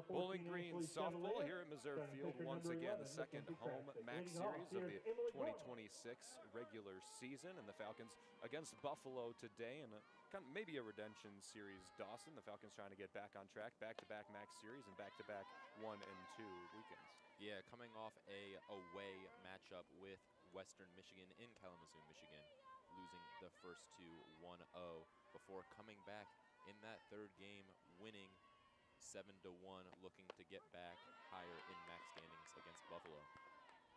Bowling Green softball here at Meserve Field once again, the second home MAC series of the 2026 regular season, and the Falcons against Buffalo today, and maybe a redemption series. Dawson, the Falcons trying to get back on track, back-to-back MAC series and back-to-back 1 and 2 weekends. Yeah, coming off a away matchup with Western Michigan in Kalamazoo, Michigan, losing the first two 1-0 before coming back in that third game, winning 7-1, looking to get back higher in MAC standings against Buffalo.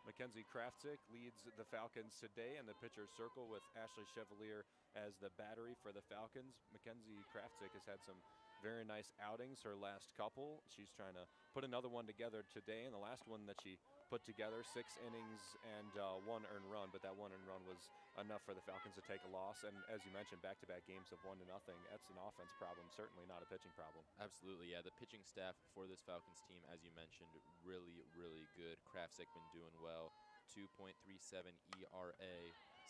Mackenzie Craftic leads the Falcons today in the pitcher's circle with Ashley Chevalier as the battery for the Falcons. Mackenzie Craftic has had some very nice outings, her last couple. She's trying to put another one together today, and the last one that she put together, 6 innings and 1 earned run, but that 1 earned run was enough for the Falcons to take a loss. And as you mentioned, back-to-back games of 1-0. That's an offense problem, certainly not a pitching problem. Absolutely, yeah. The pitching staff for this Falcons team, as you mentioned, really, really good. Craftic been doing well, 2.37 ERA,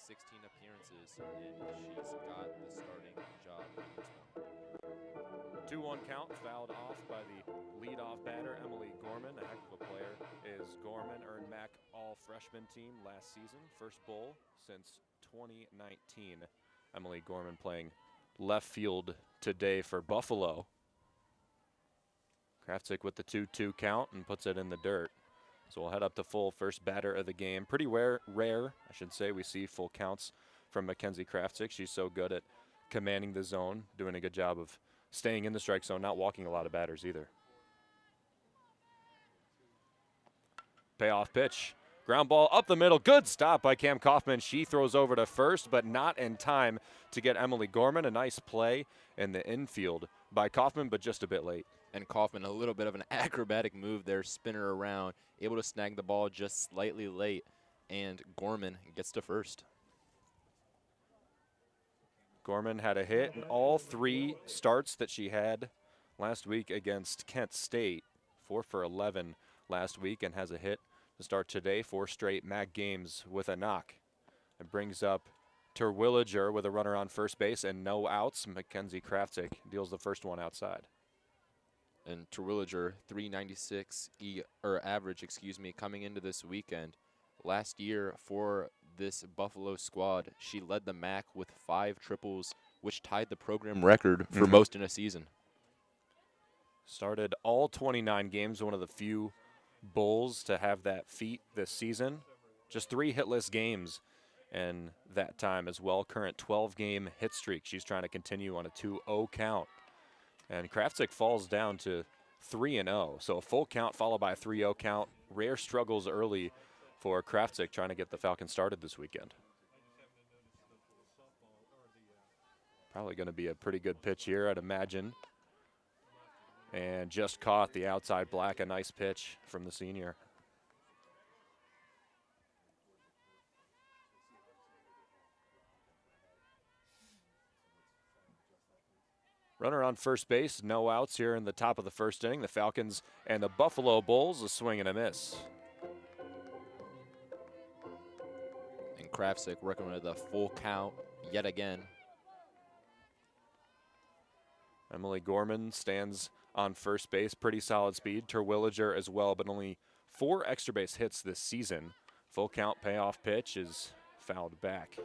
16 appearances, and she's got the starting job in this one. 2-1 count, fouled off by the leadoff batter, Emily Gorman. A heck of a player is Gorman, earned MAC all-freshman team last season. First bowl since 2019. Emily Gorman playing left field today for Buffalo. Craftic with the 2-2 count and puts it in the dirt. So we'll head up to full, first batter of the game. Pretty rare, I should say, we see full counts from Mackenzie Craftic. She's so good at commanding the zone, doing a good job of staying in the strike zone, not walking a lot of batters either. Payoff pitch. Ground ball up the middle. Good stop by Cam Kaufman. She throws over to first, but not in time to get Emily Gorman. A nice play in the infield by Kaufman, but just a bit late. And Kaufman, a little bit of an acrobatic move there, spinner around, able to snag the ball just slightly late, and Gorman gets to first. Gorman had a hit in all 3 starts that she had last week against Kent State. 4 for 11 last week, and has a hit to start today. 4 straight MAC games with a knock. It brings up Terwilliger with a runner on first base and no outs. Mackenzie Craftic deals the first one outside. And Terwilliger, 396 average, coming into this weekend. Last year for this Buffalo squad, she led the MAC with 5 triples, which tied the program record for most in a season. Started all 29 games, one of the few Bulls to have that feat this season. Just 3 hitless games in that time as well. Current 12-game hit streak. She's trying to continue on a 2-0 count. And Craftic falls down to 3-0. So a full count followed by a 3-0 count. Rare struggles early for Craftic trying to get the Falcons started this weekend. Probably going to be a pretty good pitch here, I'd imagine. And just caught the outside black, a nice pitch from the senior. Runner on first base, no outs here in the top of the first inning. The Falcons and the Buffalo Bulls, a swing and a miss. And Craftic working with a full count yet again. Emily Gorman stands on first base, pretty solid speed. Terwilliger as well, but only 4 extra base hits this season. Full count payoff pitch is fouled back.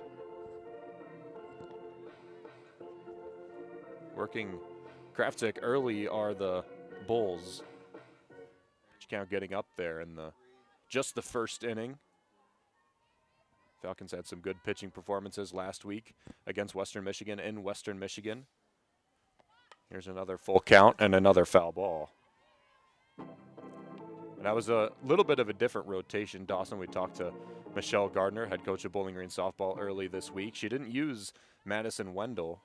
Working Craftic early are the Bulls. Pitch count getting up there in just the first inning. Falcons had some good pitching performances last week against Western Michigan in Western Michigan. Here's another full count and another foul ball. And that was a little bit of a different rotation, Dawson. We talked to Michelle Gardner, head coach of Bowling Green softball, early this week. She didn't use Madison Wendell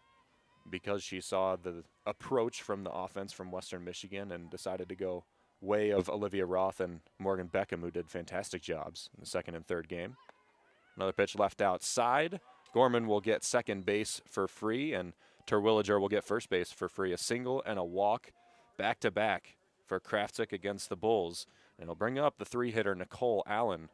because she saw the approach from the offense from Western Michigan and decided to go way of Olivia Roth and Morgan Beckham, who did fantastic jobs in the second and third game. Another pitch left outside. Gorman will get second base for free, and Terwilliger will get first base for free. A single and a walk back-to-back for Craftic against the Bulls. And it'll bring up the 3-hitter, Nicole Allen.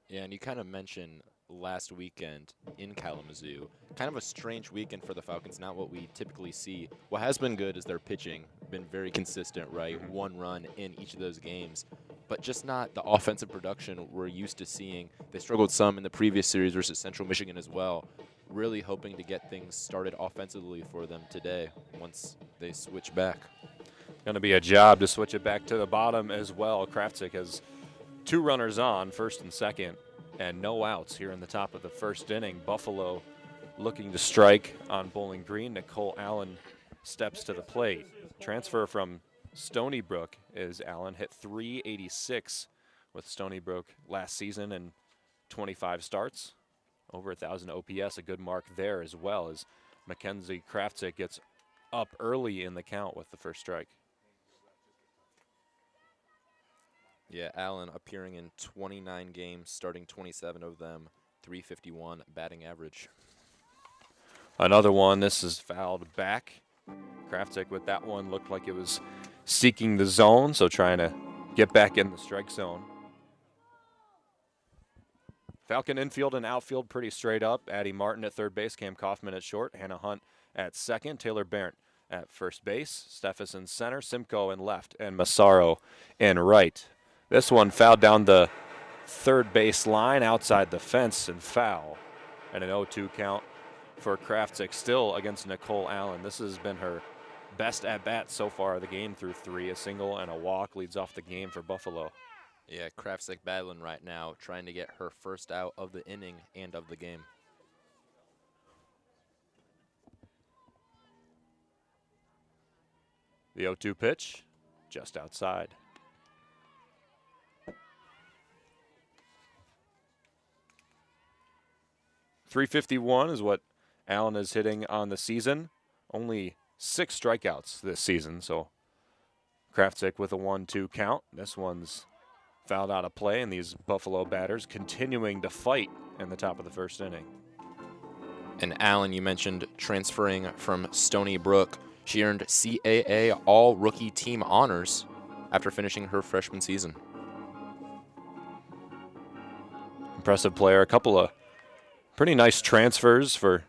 Yeah, and you kind of mentioned last weekend in Kalamazoo. Kind of a strange weekend for the Falcons, not what we typically see. What has been good is their pitching, been very consistent, right? 1 run in each of those games, but just not the offensive production we're used to seeing. They struggled some in the previous series versus Central Michigan as well. Really hoping to get things started offensively for them today once they switch back. Going to be a job to switch it back to the bottom as well. Craftic has 2 runners on, first and second, and no outs here in the top of the first inning. Buffalo looking to strike on Bowling Green. Nicole Allen steps to the plate. Transfer from Stony Brook is Allen, hit .386 with Stony Brook last season and 25 starts. Over 1,000 OPS, a good mark there as well, as Mackenzie Craftic gets up early in the count with the first strike. Yeah, Allen appearing in 29 games, starting 27 of them, .351 batting average. Another one, this is fouled back. Craftic with that one looked like it was seeking the zone, so trying to get back in the strike zone. Falcon infield and outfield pretty straight up. Addie Martin at third base, Cam Kaufman at short, Hannah Hunt at second, Taylor Barrett at first base, Steffes center, Simcoe in left, and Massaro in right. This one fouled down the third base line outside the fence and foul. And an 0-2 count for Craftic still against Nicole Allen. This has been her best at-bat so far of the game through 3. A single and a walk leads off the game for Buffalo. Yeah, Craftic battling right now, trying to get her first out of the inning and of the game. The 0-2 pitch, just outside. .351 is what Allen is hitting on the season. Only 6 strikeouts this season, so Craftic with a 1-2 count. This one's fouled out of play, and these Buffalo batters continuing to fight in the top of the first inning. And Allen, you mentioned transferring from Stony Brook. She earned CAA All-Rookie Team honors after finishing her freshman season. Impressive player. A couple of pretty nice transfers for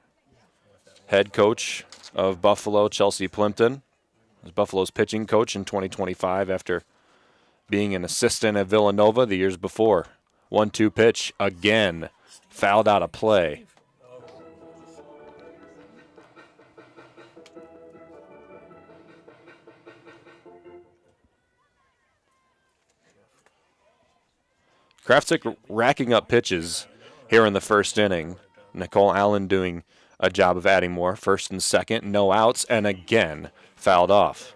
head coach of Buffalo, Chelsea Plimpton. Was Buffalo's pitching coach in 2025 after being an assistant at Villanova the years before. 1-2 pitch, again, fouled out of play. Craftic racking up pitches here in the first inning. Nicole Allen doing a job of adding more. First and second, no outs, and again, fouled off.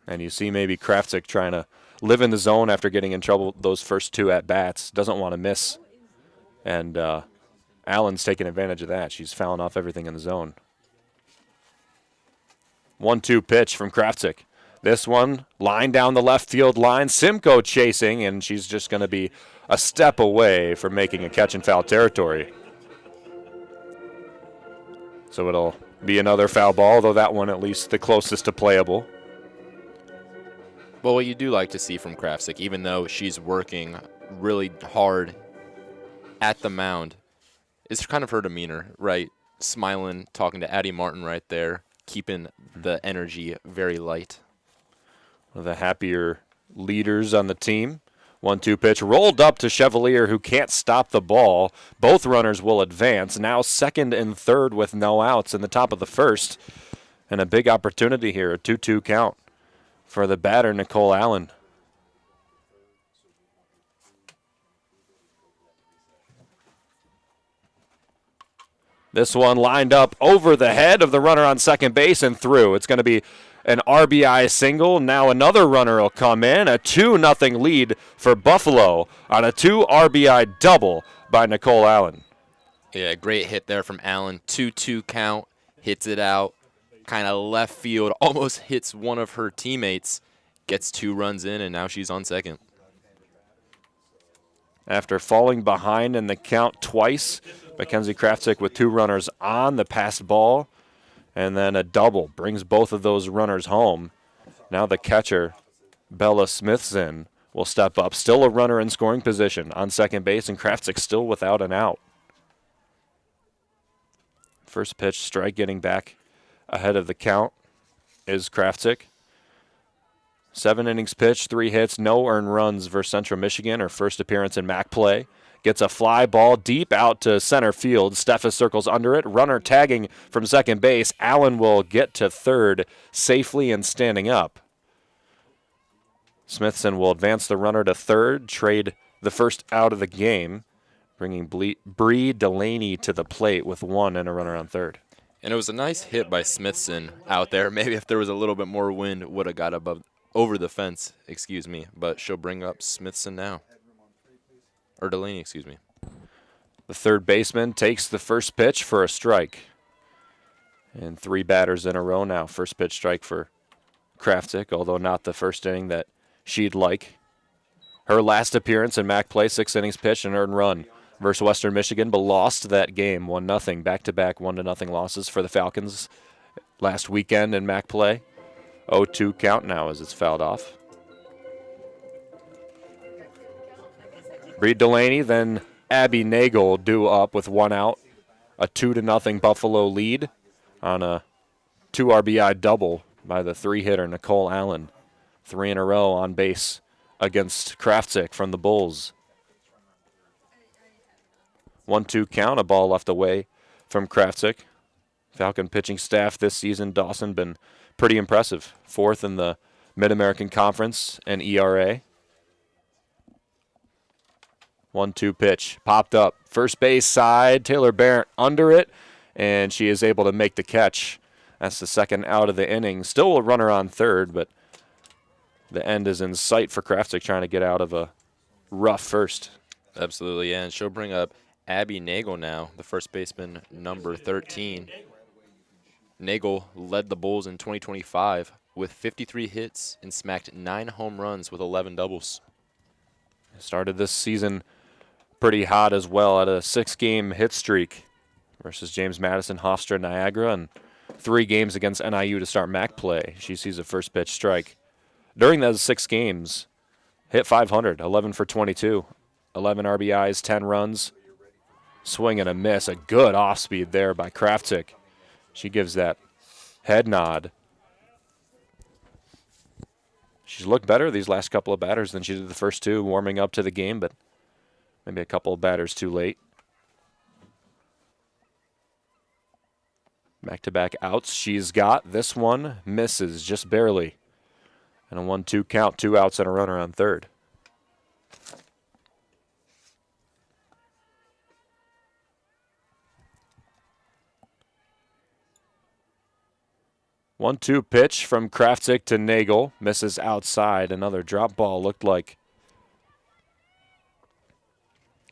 And you see maybe Craftic trying to live in the zone after getting in trouble those first 2 at-bats. Doesn't want to miss. And Allen's taking advantage of that. She's fouling off everything in the zone. 1-2 pitch from Craftic. This one, line down the left field line. Simcoe chasing, and she's just going to be a step away from making a catch in foul territory. So it'll be another foul ball, though that one at least the closest to playable. Well, what you do like to see from Craftic, even though she's working really hard at the mound, is kind of her demeanor, right? Smiling, talking to Addie Martin right there, keeping the energy very light. One of the happier leaders on the team. 1-2 pitch rolled up to Chevalier, who can't stop the ball. Both runners will advance. Now second and third with no outs in the top of the first. And a big opportunity here, a 2-2 count for the batter, Nicole Allen. This one lined up over the head of the runner on second base and through. It's going to be an RBI single. Now another runner will come in. A 2-0 lead for Buffalo on a 2 RBI double by Nicole Allen. Yeah, great hit there from Allen. 2-2 count, hits it out, kind of left field, almost hits one of her teammates, gets 2 runs in, and now she's on second. After falling behind in the count twice, Mackenzie Craftic with 2 runners on the passed ball, and then a double brings both of those runners home. Now the catcher, Bella Smithson, will step up. Still a runner in scoring position on second base, and Craftic still without an out. First pitch, strike, getting back ahead of the count is Craftic. 7 innings pitched, 3 hits, no earned runs versus Central Michigan. Her first appearance in MAC play. Gets a fly ball deep out to center field. Steffes circles under it. Runner tagging from second base. Allen will get to third safely and standing up. Smithson will advance the runner to third, trade the first out of the game, bringing Bree Delaney to the plate with 1 and a runner on third. And it was a nice hit by Smithson out there. Maybe if there was a little bit more wind, would have got over the fence, but she'll bring up Smithson now. Or Delaney, excuse me. The third baseman takes the first pitch for a strike. And 3 batters in a row now. First pitch strike for Craftic, although not the first inning that she'd like. Her last appearance in MAC play, 6 innings pitched, an earned run versus Western Michigan, but lost that game 1-0. Back-to-back 1-0 losses for the Falcons last weekend in MAC play. 0-2 count now as it's fouled off. Bree Delaney, then Abby Nagel due up with 1 out. A 2-0 Buffalo lead on a 2 RBI double by the 3-hitter Nicole Allen. 3 in a row on base against Craftic from the Bulls. 1-2 count, a ball left away from Craftic. Falcon pitching staff this season, Dawson, been pretty impressive. 4th in the Mid-American Conference and ERA. 1-2 pitch, popped up. First base side, Taylor Barrett under it, and she is able to make the catch. That's the second out of the inning. Still a runner on third, but the end is in sight for Craftic trying to get out of a rough first. Absolutely, yeah, and she'll bring up Abby Nagel now, the first baseman, number 13. Nagel led the Bulls in 2025 with 53 hits and smacked 9 home runs with 11 doubles. Started this season pretty hot as well at a 6-game hit streak versus James Madison, Hofstra, Niagara, and 3 games against NIU to start MAC play. She sees a first pitch strike. During those 6 games, hit .500, 11 for 22, 11 RBIs, 10 runs. Swing and a miss. A good off-speed there by Craftic. She gives that head nod. She's looked better these last couple of batters than she did the first 2, warming up to the game, but maybe a couple of batters too late. Back-to-back outs. She's got this one, misses just barely. And a 1-2 count, 2 outs and a runner on third. 1-2 pitch from Craftic to Nagel. Misses outside. Another drop ball. Looked like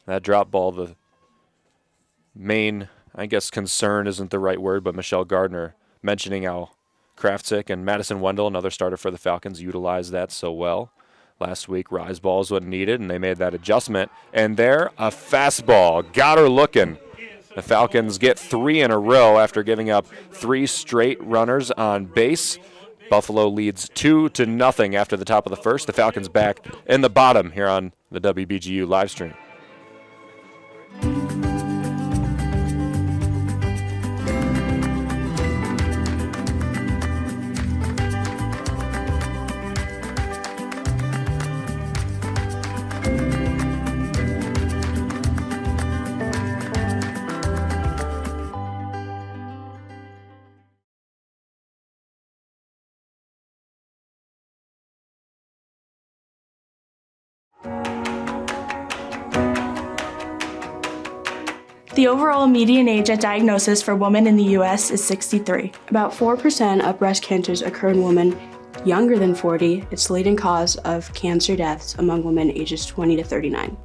that drop ball, the main, I guess concern isn't the right word, but Michelle Gardner mentioning how Craftic and Madison Wendell, another starter for the Falcons, utilized that so well. Last week, rise balls what needed, and they made that adjustment. And there, a fastball. Got her looking. The Falcons get 3 in a row after giving up 3 straight runners on base. Buffalo leads 2-0 after the top of the first. The Falcons back in the bottom here on the WBGU live stream. The overall median age at diagnosis for women in the U.S. is 63. About 4% of breast cancers occur in women younger than 40. It's the leading cause of cancer deaths among women ages 20 to 39.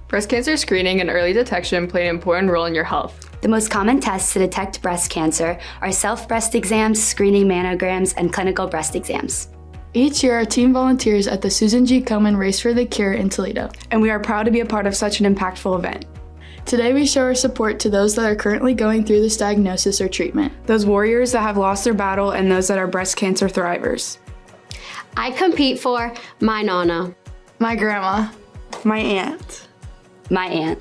Breast cancer screening and early detection play an important role in your health. The most common tests to detect breast cancer are self-breast exams, screening mammograms, and clinical breast exams. Each year, our team volunteers at the Susan G. Komen Race for the Cure in Toledo. And we are proud to be a part of such an impactful event. Today, we show our support to those that are currently going through this diagnosis or treatment. Those warriors that have lost their battle and those that are breast cancer thrivers. I compete for my Nana. My grandma. My aunt. My aunt.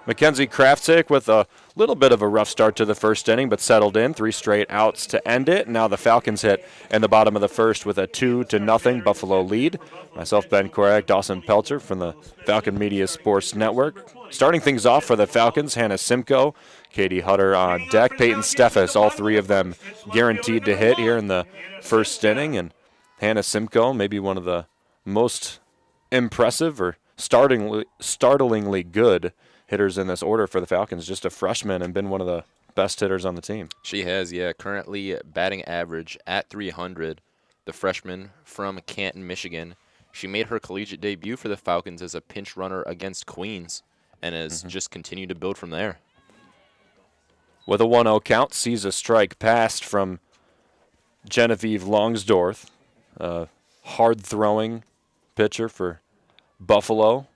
Mackenzie Craftic with a little bit of a rough start to the first inning, but settled in. 3 straight outs to end it. Now the Falcons hit in the bottom of the first with a 2-0 Buffalo lead. Myself, Ben Korak, Dawson Pelter from the Falcon Media Sports Network. Starting things off for the Falcons, Hannah Simcoe, Katie Hutter on deck, Peyton Steffes, all 3 of them guaranteed to hit here in the first inning. And Hannah Simcoe, maybe one of the most impressive or startlingly good hitters in this order for the Falcons. Just a freshman and been one of the best hitters on the team. She has, yeah. Currently batting average at 300. The freshman from Canton, Michigan. She made her collegiate debut for the Falcons as a pinch runner against Queens and has just continued to build from there. With a 1-0 count, sees a strike passed from Genevieve Longsdorf, a hard-throwing pitcher for Buffalo.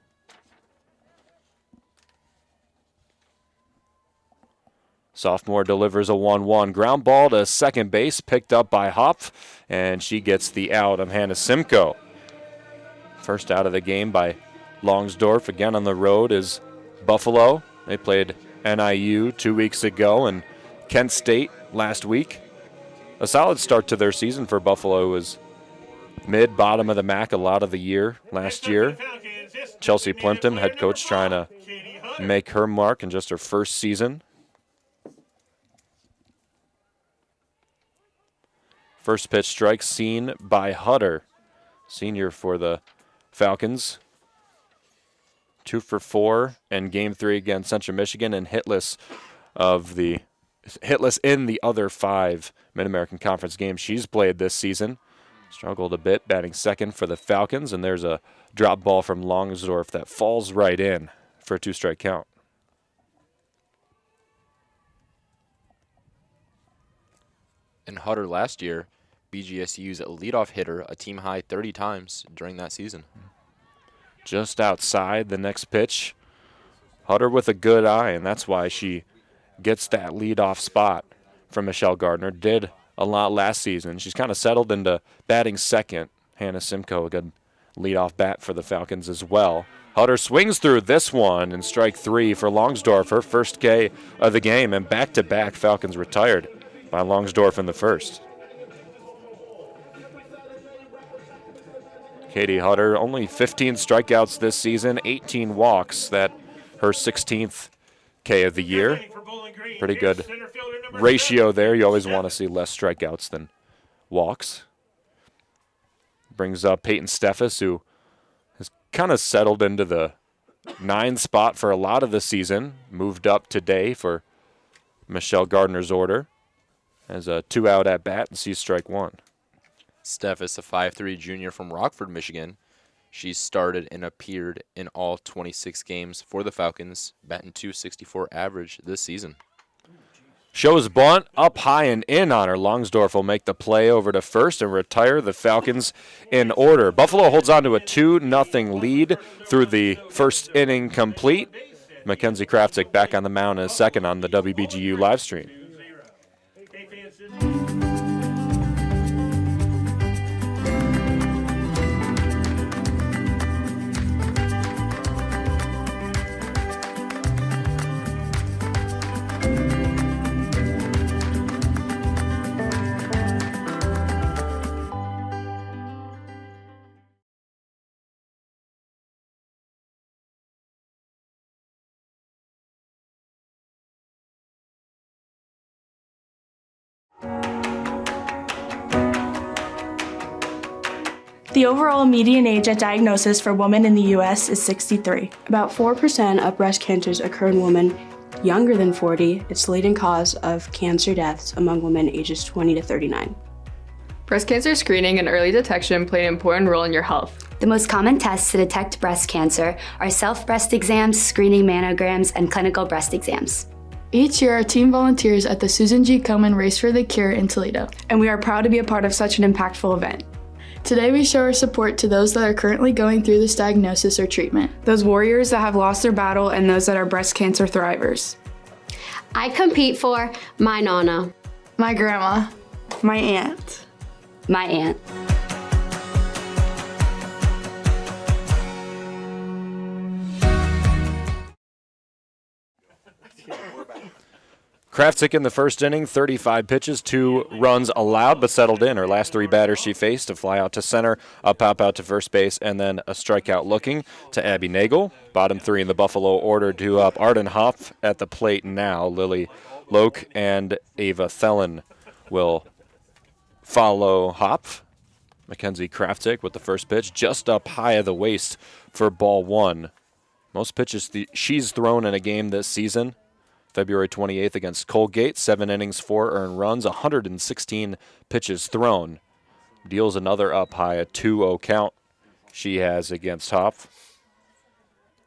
Sophomore delivers a 1-1 ground ball to second base, picked up by Hopf, and she gets the out of Hannah Simcoe. First out of the game by Longsdorf. Again on the road is Buffalo. They played NIU 2 weeks ago and Kent State last week. A solid start to their season for Buffalo. Was mid-bottom of the MAC a lot of the year last year. Chelsea Plimpton, head coach, trying to make her mark in just her first season. First pitch strike seen by Hutter, senior for the Falcons. 2 for 4 in Game 3 against Central Michigan, and hitless in the other 5 Mid-American Conference games she's played this season. Struggled a bit batting second for the Falcons, and there's a drop ball from Longsdorf that falls right in for a 2-strike count. And Hutter last year, BGSU's leadoff hitter, a team-high 30 times during that season. Just outside the next pitch. Hutter with a good eye, and that's why she gets that leadoff spot from Michelle Gardner. Did a lot last season. She's kind of settled into batting second. Hannah Simcoe, a good leadoff bat for the Falcons as well. Hutter swings through this one, and strike 3 for Longsdorf, her first K of the game, and back-to-back Falcons retired by Longsdorf in the first. Katie Hutter, only 15 strikeouts this season, 18 walks. That her 16th K of the year. Pretty good ratio there. You always want to see less strikeouts than walks. Brings up Peyton Steffes, who has kind of settled into the 9 spot for a lot of the season. Moved up today for Michelle Gardner's order. As a 2-out at bat and sees strike 1. Steffes, a 5'3" junior from Rockford, Michigan. She's started and appeared in all 26 games for the Falcons, batting .264 average this season. Shows bunt up high and in on her. Longsdorf will make the play over to first and retire the Falcons in order. Buffalo holds on to a 2-0 lead through the first inning complete. Mackenzie Craftic back on the mound as second on the WBGU live stream. The overall median age at diagnosis for women in the U.S. is 63. About 4% of breast cancers occur in women younger than 40. It's the leading cause of cancer deaths among women ages 20 to 39. Breast cancer screening and early detection play an important role in your health. The most common tests to detect breast cancer are self-breast exams, screening mammograms, and clinical breast exams. Each year, our team volunteers at the Susan G. Komen Race for the Cure in Toledo. And we are proud to be a part of such an impactful event. Today, we show our support to those that are currently going through this diagnosis or treatment. Those warriors that have lost their battle and those that are breast cancer thrivers. I compete for my Nana, My grandma. My aunt. My aunt. Craftic in the first inning, 35 pitches, 2 runs allowed, but settled in. Her last 3 batters she faced, a fly out to center, a pop out to first base, and then a strikeout looking to Abby Nagel. Bottom 3 in the Buffalo order due up. Arden Hopf at the plate now. Lily Loke and Ava Thelen will follow Hopf. Mackenzie Craftic with the first pitch, just up high of the waist for ball 1. Most pitches she's thrown in a game this season. February 28th against Colgate, 7 innings, 4 earned runs, 116 pitches thrown. Deals another up high, a 2-0 count she has against Hopf.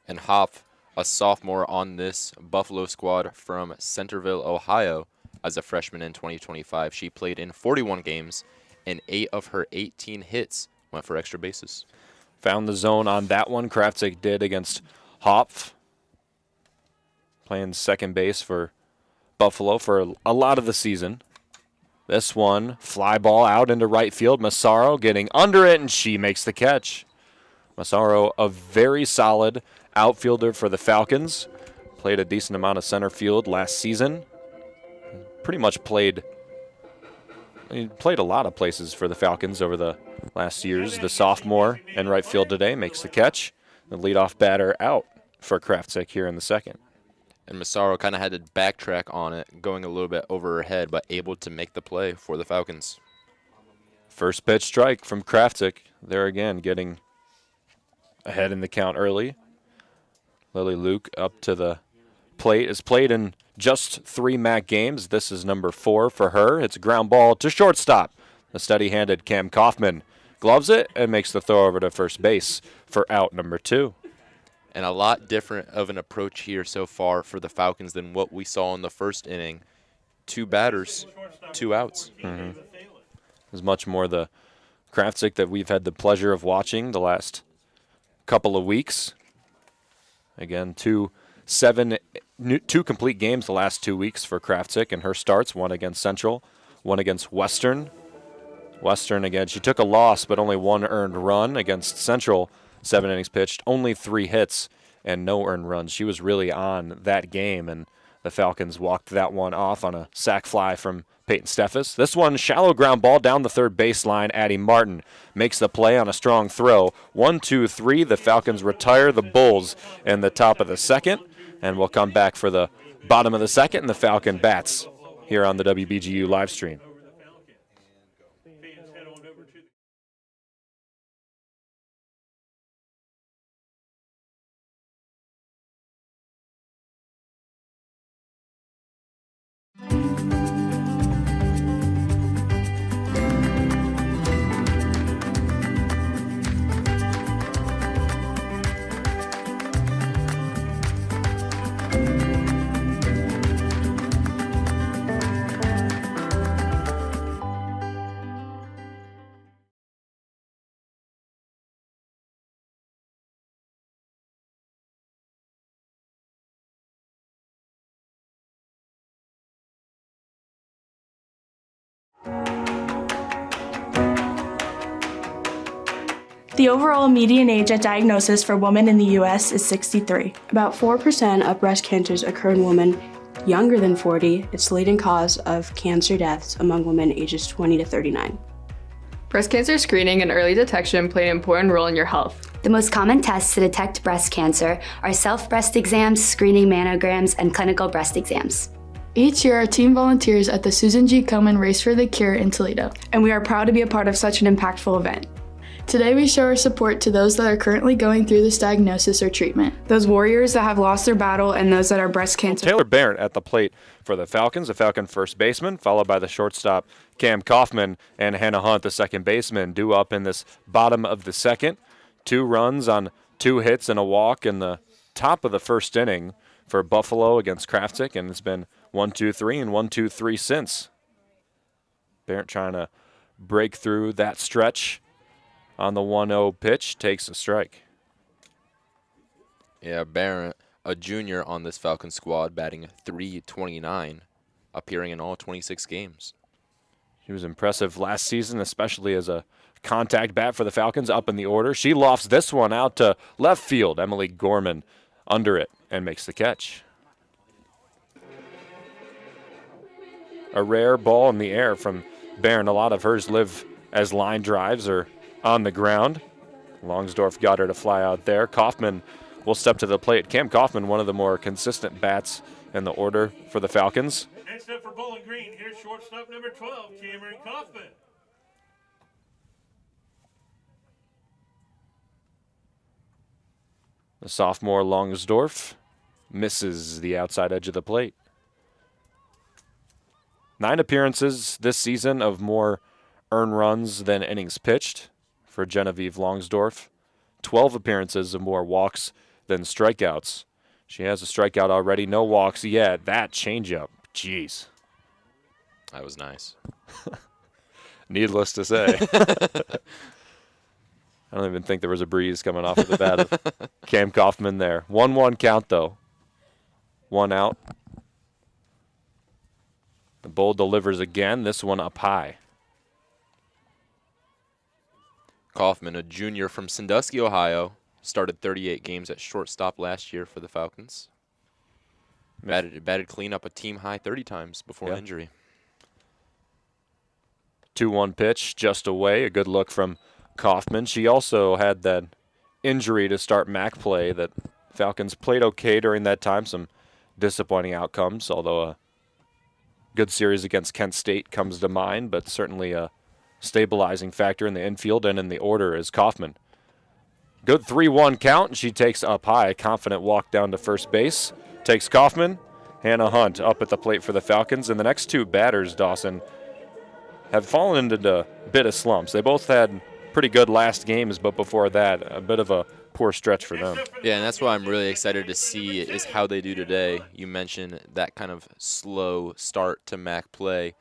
And Hopf, a sophomore on this Buffalo squad from Centerville, Ohio, as a freshman in 2025. She played in 41 games, and 8 of her 18 hits went for extra bases. Found the zone on that one. Craftic did against Hopf. Playing second base for Buffalo for a lot of the season. This one, fly ball out into right field. Massaro getting under it, and she makes the catch. Massaro, a very solid outfielder for the Falcons. Played a decent amount of center field last season. Pretty much played a lot of places for the Falcons over the last years. The sophomore in right field today makes the catch. The leadoff batter out for Craftic here in the second. And Massaro kind of had to backtrack on it, going a little bit over her head, but able to make the play for the Falcons. First pitch strike from Craftic. There again, getting ahead in the count early. Lily Luke up to the plate. Has played in just 3 MAC games. This is number 4 for her. It's a ground ball to shortstop. The steady-handed Cam Kaufman gloves it and makes the throw over to first base for out number 2. And a lot different of an approach here so far for the Falcons than what we saw in the first inning. 2 batters, 2 outs. Mm-hmm. There's much more the Craftic that we've had the pleasure of watching the last couple of weeks. Again, 2 complete games the last 2 weeks for Craftic and her starts, 1 against Central, 1 against Western. Western, again, she took a loss, but only 1 earned run against Central. 7 innings pitched, only 3 hits and no earned runs. She was really on that game, and the Falcons walked that one off on a sac fly from Peyton Steffes. This one, shallow ground ball down the third baseline. Addie Martin makes the play on a strong throw. 1-2-3, the Falcons retire the Bulls in the top of the second, and we'll come back for the bottom of the second, and the Falcon bats here on the WBGU live stream. The overall median age at diagnosis for women in the U.S. is 63. About 4% of breast cancers occur in women younger than 40. It's the leading cause of cancer deaths among women ages 20 to 39. Breast cancer screening and early detection play an important role in your health. The most common tests to detect breast cancer are self-breast exams, screening mammograms, and clinical breast exams. Each year, our team volunteers at the Susan G. Komen Race for the Cure in Toledo, And we are proud to be a part of such an impactful event. Today, we show our support to those that are currently going through this diagnosis or treatment. Those warriors that have lost their battle and those that are breast cancer. Taylor Barrett at the plate for the Falcons, the Falcon first baseman, followed by the shortstop Cam Kaufman and Hannah Hunt, the second baseman, due up in this bottom of the second. 2 runs on 2 hits and a walk in the top of the first inning for Buffalo against Craftic, and it's been 1-2-3 and 1-2-3 since. Barrett trying to break through that stretch on the 1-0 pitch, takes a strike. Yeah, Barrett a junior on this Falcons squad, batting .329, appearing in all 26 games. She was impressive last season, especially as a contact bat for the Falcons up in the order. She lofts this one out to left field. Emily Gorman under it and makes the catch. A rare ball in the air from Barron. A lot of hers live as line drives or on the ground. Longsdorf got her to fly out there. Kaufman will step to the plate. Cam Kaufman, one of the more consistent bats in the order for the Falcons. Next up for Bowling Green, here's shortstop number 12, Cameron Kaufman. The sophomore Longsdorf misses the outside edge of the plate. 9 appearances this season of more earned runs than innings pitched for Genevieve Longsdorf. 12 appearances of more walks than strikeouts. She has a strikeout already, no walks yet. That changeup, jeez. That was nice. Needless to say. I don't even think there was a breeze coming off of the bat of Cam Kaufman there. 1-1 count, though. 1 out. The Bull delivers again, this one up high. Kaufman, a junior from Sandusky, Ohio, started 38 games at shortstop last year for the Falcons. Batted clean up a team-high 30 times before injury. 2-1 pitch just away. A good look from Kaufman. She also had that injury to start MAC play that Falcons played okay during that time. Some disappointing outcomes, although a good series against Kent State comes to mind, but certainly a stabilizing factor in the infield and in the order is Kaufman. Good 3-1 count, and she takes up high. A confident walk down to first base. Takes Kaufman. Hannah Hunt up at the plate for the Falcons. And the next 2 batters, Dawson, have fallen into a bit of slumps. They both had pretty good last games, but before that, a bit of a poor stretch for them. Yeah, and that's what I'm really excited to see is how they do today. You mentioned that kind of slow start to MAC play.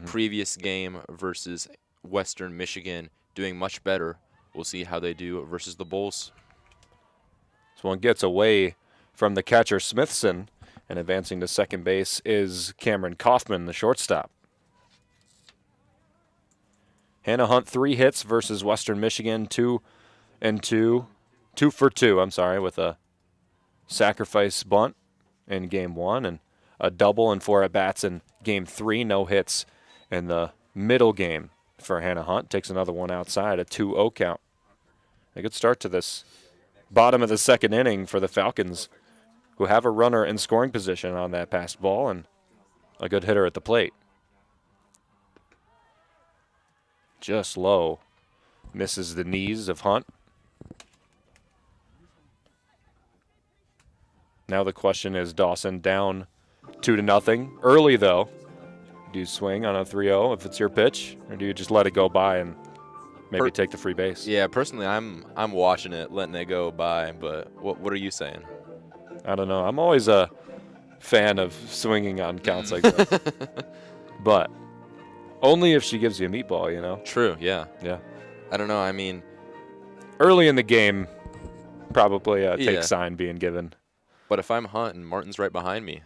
Previous game versus Western Michigan doing much better. We'll see how they do versus the Bulls. This one gets away from the catcher Smithson, and advancing to second base is Cameron Kaufman, the shortstop. Hannah Hunt 3 hits versus Western Michigan, 2 for 2, with a sacrifice bunt in game 1 and a double and 4 at-bats in game 3. No hits in the middle game for Hannah Hunt. Takes another one outside, a 2-0 count. A good start to this bottom of the second inning for the Falcons, who have a runner in scoring position on that passed ball and a good hitter at the plate. Just low. Misses the knees of Hunt. Now the question is, Dawson down 2-0. Early, though. Do you swing on a 3-0 if it's your pitch, or do you just let it go by and maybe take the free base? Yeah, personally, I'm watching it, letting it go by, but what are you saying? I don't know. I'm always a fan of swinging on counts like that. But only if she gives you a meatball, you know? True, yeah. Yeah. I don't know, I mean, early in the game, probably a take sign being given. But if I'm Hunt and Martin's right behind me,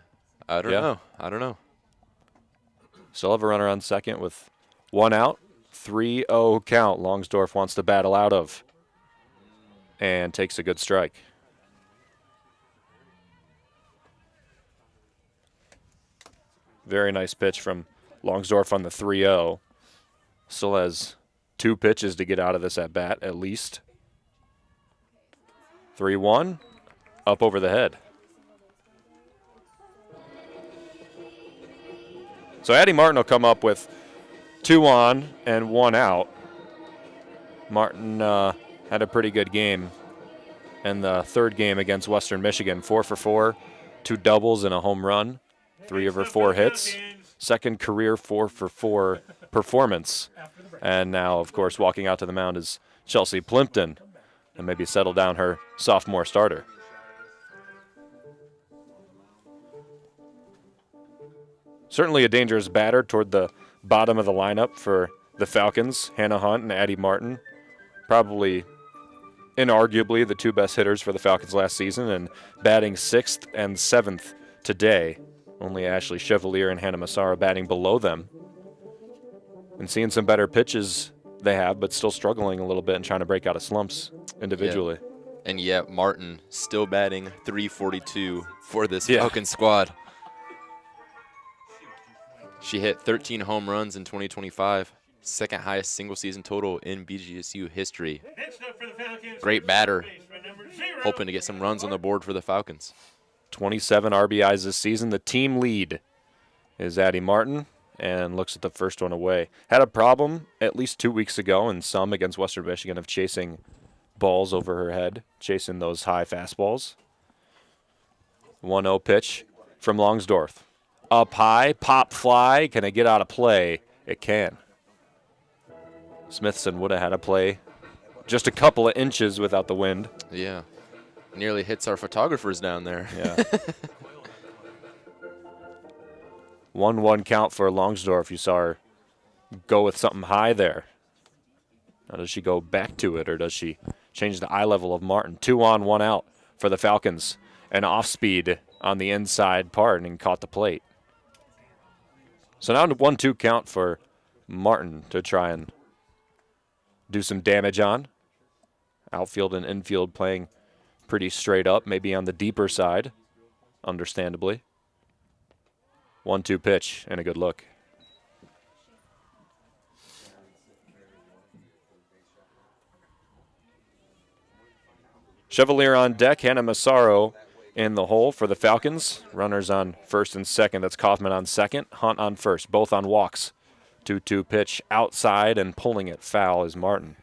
I don't know. I don't know. Still have a runner on second with 1 out. 3-0 count. Longsdorf wants to battle out of and takes a good strike. Very nice pitch from Longsdorf on the 3-0. Still has 2 pitches to get out of this at bat at least. 3-1, up over the head. So Addie Martin will come up with 2 on and 1 out. Martin had a pretty good game in the third game against Western Michigan. 4 for 4, 2 doubles and a home run. 3 of her 4 hits. Second career 4 for 4 performance. And now, of course, walking out to the mound is Chelsea Plimpton, and maybe settle down her sophomore starter. Certainly a dangerous batter toward the bottom of the lineup for the Falcons. Hannah Hunt and Addie Martin. Probably inarguably the two best hitters for the Falcons last season and batting 6th and 7th today. Only Ashley Chevalier and Hannah Massaro batting below them. And seeing some better pitches they have, but still struggling a little bit and trying to break out of slumps individually. Yeah. And yet Martin still batting .342 for this Falcons squad. She hit 13 home runs in 2025, second highest single season total in BGSU history. Great batter, hoping to get some runs on the board for the Falcons. 27 RBIs this season. The team lead is Addie Martin, and looks at the first one away. Had a problem at least 2 weeks ago in some against Western Michigan of chasing balls over her head, chasing those high fastballs. 1-0 pitch from Longsdorf. Up high, pop fly. Can it get out of play? It can. Smithson would have had a play just a couple of inches without the wind. Yeah. Nearly hits our photographers down there. Yeah. 1-1 count for Longsdorf. You saw her go with something high there. Now, does she go back to it, or does she change the eye level of Martin? 2 on, 1 out for the Falcons. And off speed on the inside part and caught the plate. So now 1-2 count for Martin to try and do some damage on. Outfield and infield playing pretty straight up, maybe on the deeper side, understandably. 1-2 pitch and a good look. Chevalier on deck, Hannah Massaro in the hole for the Falcons. Runners on first and second. That's Kaufman on second, Hunt on first, both on walks. 2-2 pitch outside, and pulling it foul is Martin.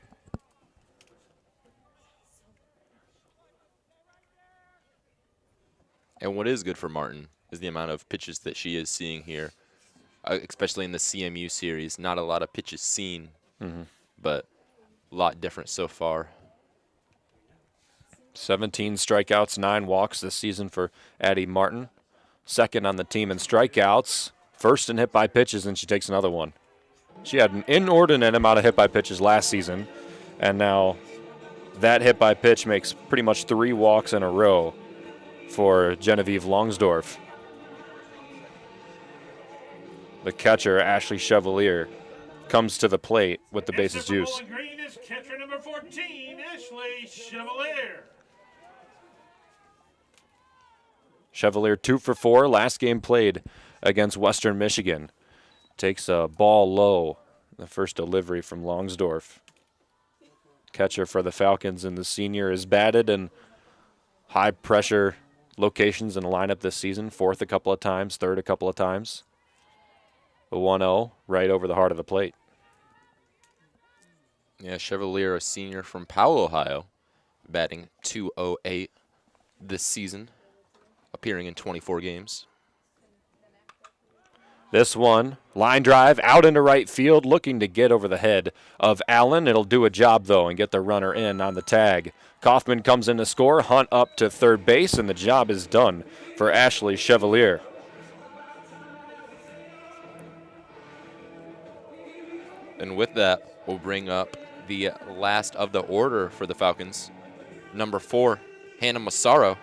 And what is good for Martin is the amount of pitches that she is seeing here, especially in the CMU series. Not a lot of pitches seen, but a lot different so far. 17 strikeouts, 9 walks this season for Addie Martin. Second on the team in strikeouts. First in hit by pitches, and she takes another one. She had an inordinate amount of hit by pitches last season, and now that hit by pitch makes pretty much 3 walks in a row for Genevieve Longsdorf. The catcher, Ashley Chevalier, comes to the plate with the bases juice. Green is catcher number 14, Ashley Chevalier. Chevalier 2 for 4, last game played against Western Michigan. Takes a ball low, the first delivery from Longsdorf. Catcher for the Falcons, and the senior is batted in high pressure locations in the lineup this season. 4th a couple of times, 3rd a couple of times. A 1-0 right over the heart of the plate. Yeah, Chevalier, a senior from Powell, Ohio, batting .208 this season, appearing in 24 games. This one, line drive out into right field, looking to get over the head of Allen. It'll do a job, though, and get the runner in on the tag. Kaufman comes in to score, Hunt up to third base, and the job is done for Ashley Chevalier. And with that, we'll bring up the last of the order for the Falcons. Number 4, Hannah Massaro.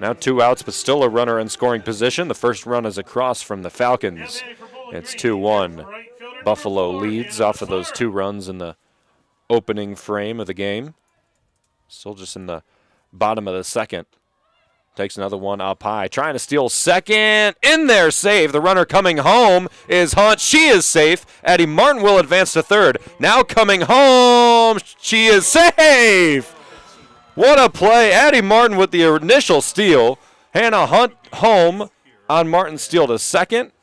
Now 2 outs, but still a runner in scoring position. The first run is across from the Falcons. It's 2-1. Buffalo leads off of those 2 runs in the opening frame of the game. Still just in the bottom of the second. Takes another one up high. Trying to steal second. In there, save. The runner coming home is Hunt. She is safe. Addie Martin will advance to third. Now coming home. She is safe. What a play. Addie Martin with the initial steal. Hannah Hunt home on Martin's steal to second.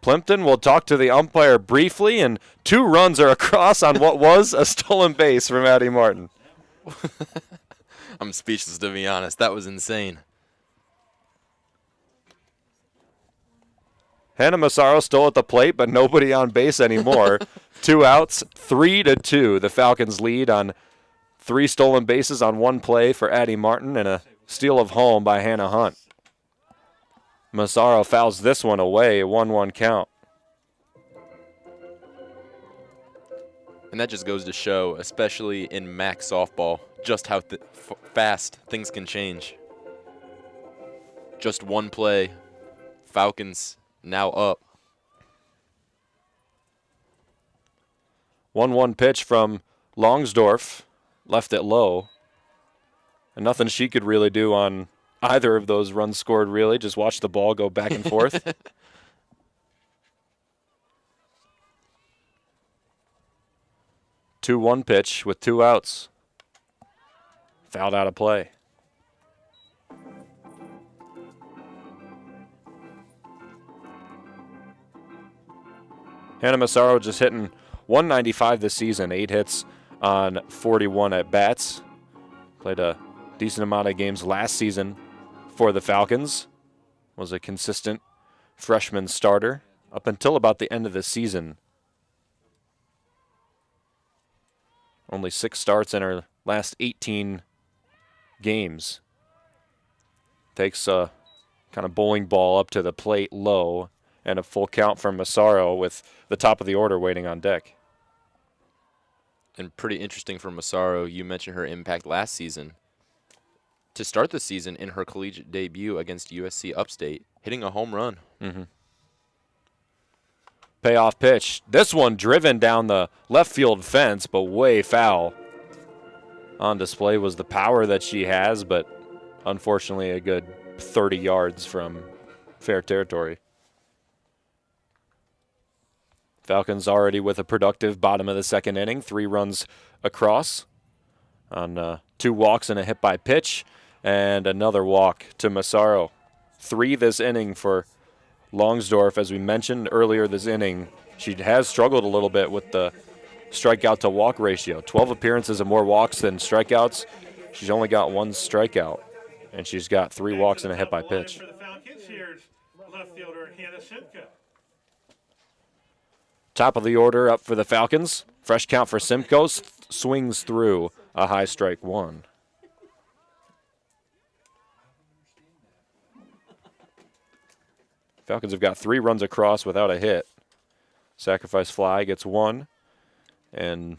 Plimpton will talk to the umpire briefly, and 2 runs are across on what was a stolen base from Addie Martin. I'm speechless, to be honest. That was insane. Hannah Massaro still at the plate, but nobody on base anymore. 2 outs, 3-2. The Falcons lead on 3 stolen bases on 1 play for Addie Martin and a steal of home by Hannah Hunt. Massaro fouls this one away, a 1-1 count. And that just goes to show, especially in MAC softball, just how fast things can change. Just one play, Falcons now up. 1-1 pitch from Longsdorf, left it low. And nothing she could really do on either of those runs scored, really. Just watch the ball go back and forth. 2-1 pitch with 2 outs. Fouled out of play. Hannah Massaro just hitting .195 this season, 8 hits on 41 at-bats. Played a decent amount of games last season for the Falcons. Was a consistent freshman starter up until about the end of the season. Only 6 starts in her last 18 games. Takes a kind of bowling ball up to the plate low, and a full count from Massaro with the top of the order waiting on deck. And pretty interesting for Massaro, you mentioned her impact last season. To start the season in her collegiate debut against USC Upstate, hitting a home run. Payoff pitch. This one driven down the left field fence, but way foul. On display was the power that she has, but unfortunately a good 30 yards from fair territory. Falcons already with a productive bottom of the second inning. 3 runs across on 2 walks and a hit by pitch, and another walk to Massaro. 3 this inning for Longsdorf. As we mentioned earlier this inning, she has struggled a little bit with the strikeout to walk ratio. 12 appearances and more walks than strikeouts. She's only got 1 strikeout, and she's got 3 walks and a hit by pitch. For the Falcons, here's left fielder Hannah Simcoe. Top of the order up for the Falcons. Fresh count for Simcoe. Swings through a high strike 1. Falcons have got 3 runs across without a hit. Sacrifice fly gets 1. And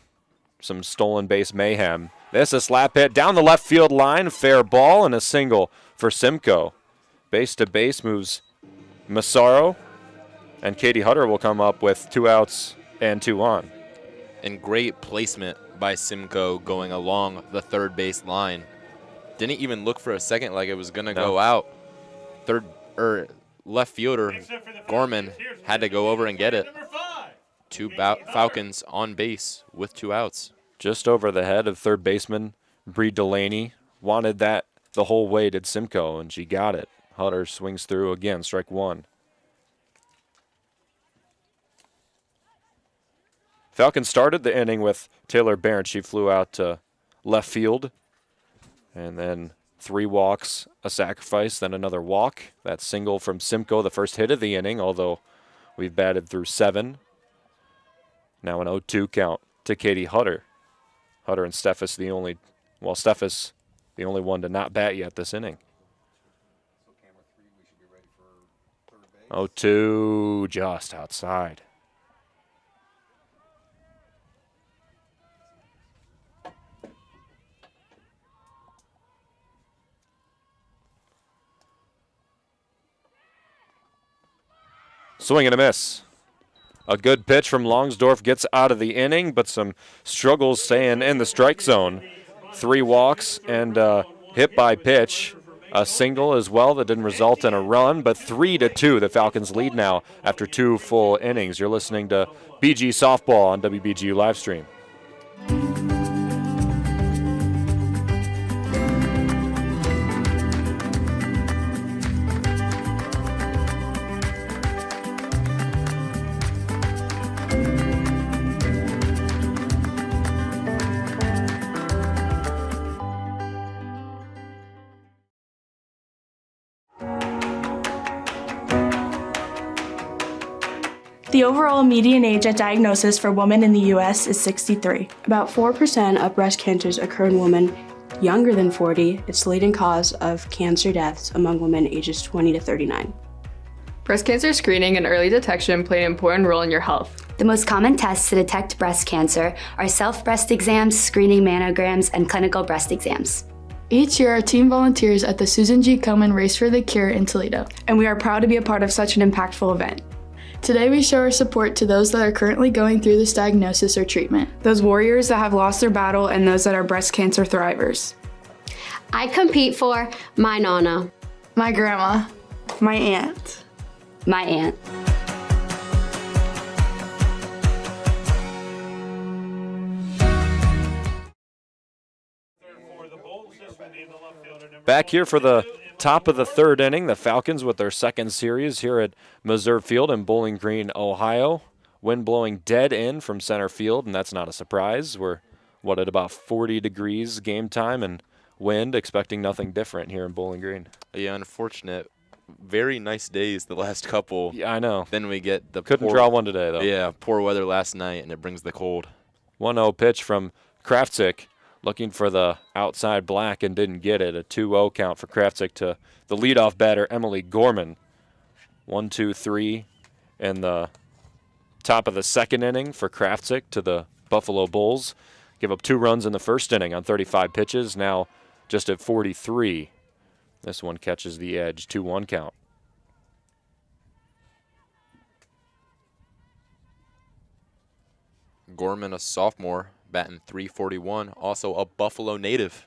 some stolen base mayhem. This a slap hit down the left field line. Fair ball and a single for Simcoe. Base to base moves Massaro. And Katie Hutter will come up with 2 outs and 2 on. And great placement by Simcoe going along the third base line. Didn't even look for a second like it was going to go out. Left fielder Gorman had to go over and get it. 2 Falcons on base with 2 outs. Just over the head of third baseman Bree Delaney. Wanted that the whole way, did Simcoe, and she got it. Hutter swings through again, strike 1. Falcons started the inning with Taylor Barrett. She flew out to left field. And then 3 walks, a sacrifice, then another walk. That single from Simcoe, the first hit of the inning, although we've batted through 7. Now an 0-2 count to Katie Hutter. Hutter and Steffes the only one to not bat yet this inning. 0-2 just outside. Swing and a miss. A good pitch from Longsdorf gets out of the inning, but some struggles staying in the strike zone. 3 walks and hit by pitch. A single as well that didn't result in a run, but 3-2 the Falcons lead now after 2 full innings. You're listening to BG Softball on WBGU Livestream. The overall median age at diagnosis for women in the U.S. is 63. About 4% of breast cancers occur in women younger than 40. It's the leading cause of cancer deaths among women ages 20 to 39. Breast cancer screening and early detection play an important role in your health. The most common tests to detect breast cancer are self-breast exams, screening mammograms, and clinical breast exams. Each year, our team volunteers at the Susan G. Komen Race for the Cure in Toledo, and we are proud to be a part of such an impactful event. Today, we show our support to those that are currently going through this diagnosis or treatment. Those warriors that have lost their battle and those that are breast cancer thrivers. I compete for my Nana, my grandma, my aunt, my aunt. Back here for the top of the third inning, the Falcons with their second series here at Meserve Field in Bowling Green, Ohio. Wind blowing dead in from center field, and that's not a surprise. We're, at about 40 degrees game time and wind, expecting nothing different here in Bowling Green. Yeah, unfortunate. Very nice days the last couple. Yeah, I know. Then we get the Couldn't draw one today, though. Yeah, poor weather last night, and it brings the cold. 1-0 pitch from Craftic. Looking for the outside black and didn't get it. A 2-0 count for Craftic to the leadoff batter, Emily Gorman. 1-2-3 in the top of the second inning for Craftic to the Buffalo Bulls. Give up 2 runs in the first inning on 35 pitches. Now just at 43. This one catches the edge. 2-1 count. Gorman, a sophomore, batting .341, also a Buffalo native.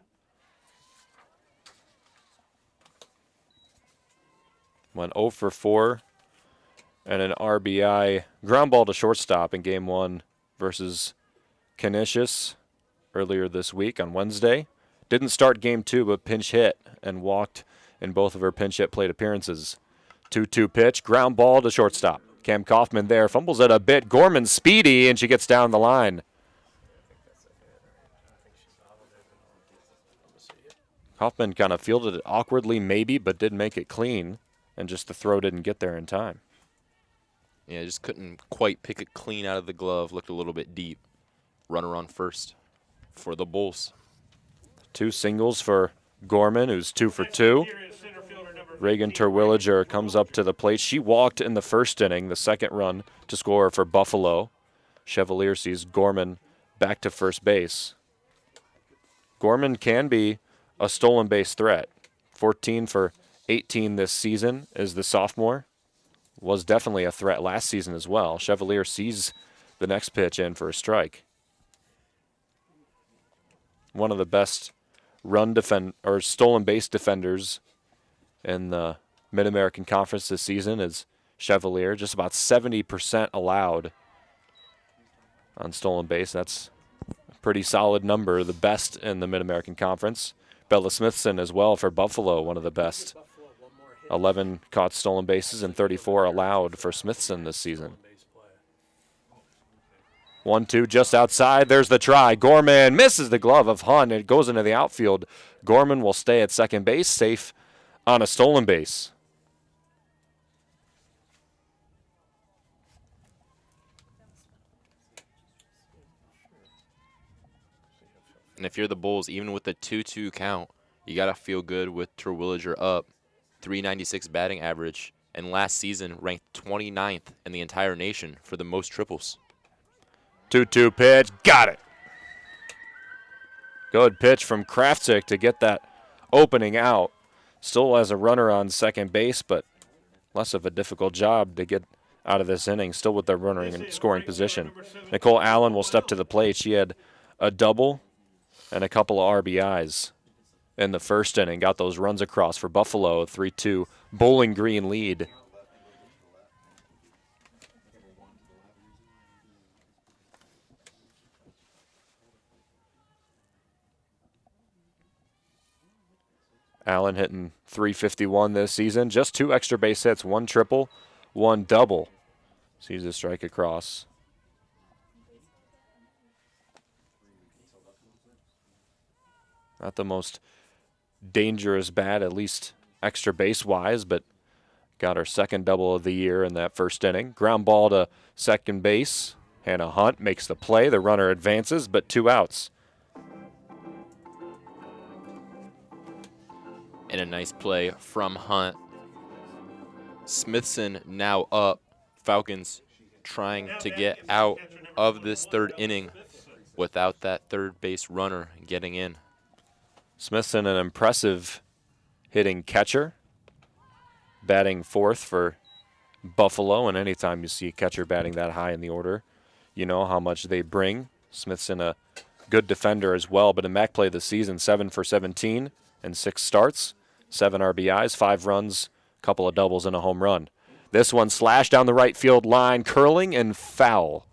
Went 0 for 4 and an RBI ground ball to shortstop in game 1 versus Canisius earlier this week on Wednesday. Didn't start game 2, but pinch hit and walked in both of her pinch hit plate appearances. 2-2 pitch, ground ball to shortstop. Cam Kaufman there, fumbles it a bit. Gorman speedy, and she gets down the line. Kaufman kind of fielded it awkwardly maybe, but did make it clean, and just the throw didn't get there in time. Yeah, just couldn't quite pick it clean out of the glove. Looked a little bit deep. Runner on first for the Bulls. 2 singles for Gorman, who's 2 for 2. Reagan Terwilliger comes up to the plate. She walked in the first inning, the second run to score for Buffalo. Chevalier sees Gorman back to first base. Gorman can be a stolen base threat. 14 for 18 this season is the sophomore. Was definitely a threat last season as well. Chevalier sees the next pitch in for a strike. One of the best stolen base defenders in the Mid-American Conference this season is Chevalier. Just about 70% allowed on stolen base. That's a pretty solid number, the best in the Mid-American Conference. Bella Smithson as well for Buffalo, one of the best. 11 caught stolen bases and 34 allowed for Smithson this season. 1-2 just outside. There's the try. Gorman misses the glove of Hunt. It goes into the outfield. Gorman will stay at second base, safe on a stolen base. And if you're the Bulls, even with the 2-2 count, you got to feel good with Terwilliger up. .396 batting average, and last season ranked 29th in the entire nation for the most triples. 2-2 pitch, got it. Good pitch from Craftic to get that opening out. Still has a runner on second base, but less of a difficult job to get out of this inning, still with their runner in scoring position. Nicole Allen will step to the plate. She had a double and a couple of RBIs in the first inning. Got those runs across for Buffalo, 3-2 Bowling Green lead. Allen hitting .351 this season. Just 2 extra base hits, 1 triple, 1 double. Sees a strike across. Not the most dangerous bat, at least extra base-wise, but got her second double of the year in that first inning. Ground ball to second base. Hannah Hunt makes the play. The runner advances, but 2 outs. And a nice play from Hunt. Smithson now up. Falcons trying to get out of this third inning without that third base runner getting in. Smithson, an impressive hitting catcher, batting fourth for Buffalo, and anytime you see a catcher batting that high in the order, you know how much they bring. Smithson, a good defender as well, but in MAC play this season, 7 for 17 and 6 starts, 7 RBIs, 5 runs, a couple of doubles and a home run. This one slashed down the right field line, curling and foul.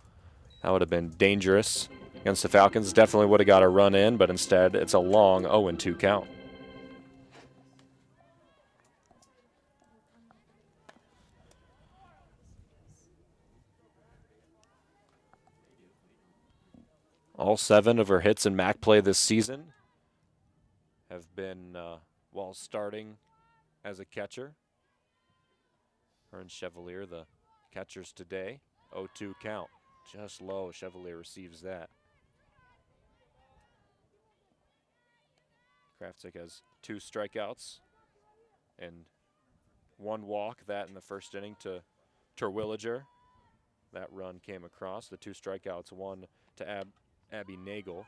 That would have been dangerous against the Falcons. Definitely would have got a run in, but instead it's a long 0-2 count. All 7 of her hits in MAC play this season have been while starting as a catcher. Her and Chevalier, the catchers today. 0-2 count. Just low. Chevalier receives that. Craftic has 2 strikeouts and 1 walk. That in the first inning to Terwilliger. That run came across. The 2 strikeouts, 1 to Abby Nagel.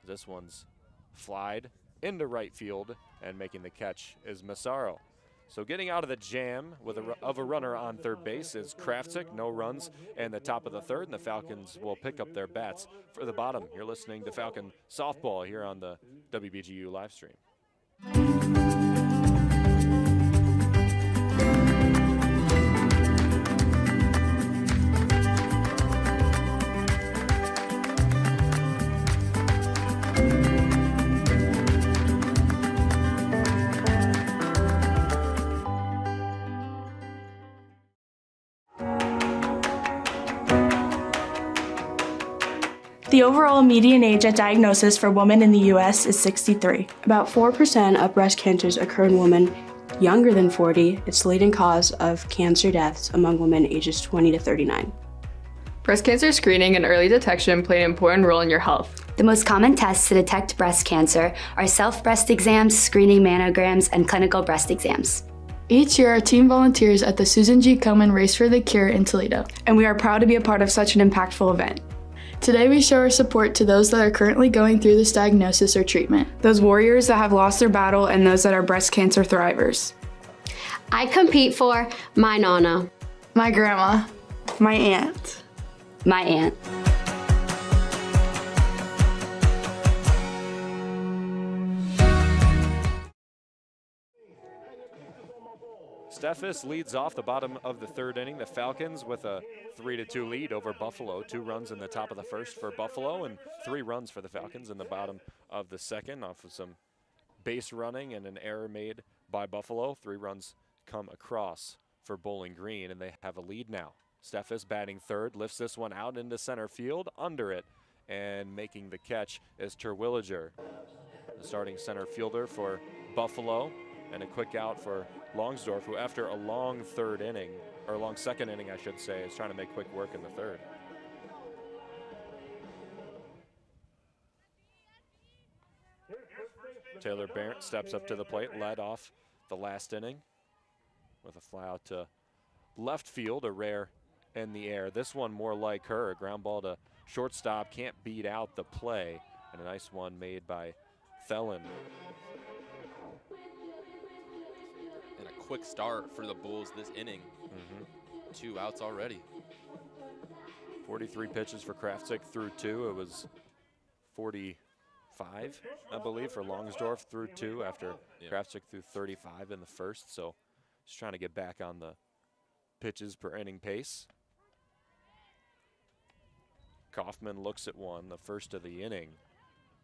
This one's flied into right field, and making the catch is Massaro. So getting out of the jam with a runner on third base is Craftic. No runs in the top of the third, and the Falcons will pick up their bats for the bottom. You're listening to Falcon Softball here on the WBGU live stream. The overall median age at diagnosis for women in the U.S. is 63. About 4% of breast cancers occur in women younger than 40. It's the leading cause of cancer deaths among women ages 20 to 39. Breast cancer screening and early detection play an important role in your health. The most common tests to detect breast cancer are self-breast exams, screening mammograms, and clinical breast exams. Each year, our team volunteers at the Susan G. Komen Race for the Cure in Toledo, and we are proud to be a part of such an impactful event. Today, we show our support to those that are currently going through this diagnosis or treatment. Those warriors that have lost their battle and those that are breast cancer thrivers. I compete for my Nana, my grandma, my aunt, my aunt. Steffes leads off the bottom of the third inning. The Falcons with a 3-2 lead over Buffalo. 2 runs in the top of the first for Buffalo and 3 runs for the Falcons in the bottom of the second off of some base running and an error made by Buffalo. 3 runs come across for Bowling Green, and they have a lead now. Steffes batting third, lifts this one out into center field, under it, and making the catch is Terwilliger, the starting center fielder for Buffalo. And a quick out for Longsdorf, who after a long third inning, or a long second inning, I should say, is trying to make quick work in the third. Taylor Barrett steps up to the plate, led off the last inning with a fly out to left field, a rare in the air. This one more like her, a ground ball to shortstop, can't beat out the play, and a nice one made by Thelen. And a quick start for the Bulls this inning. 2 outs already. 43 pitches for Craftic through 2. It was 45, I believe, for Longsdorf through 2 after Craftic threw 35 in the first. So just trying to get back on the pitches per inning pace. Kaufman looks at one, the first of the inning,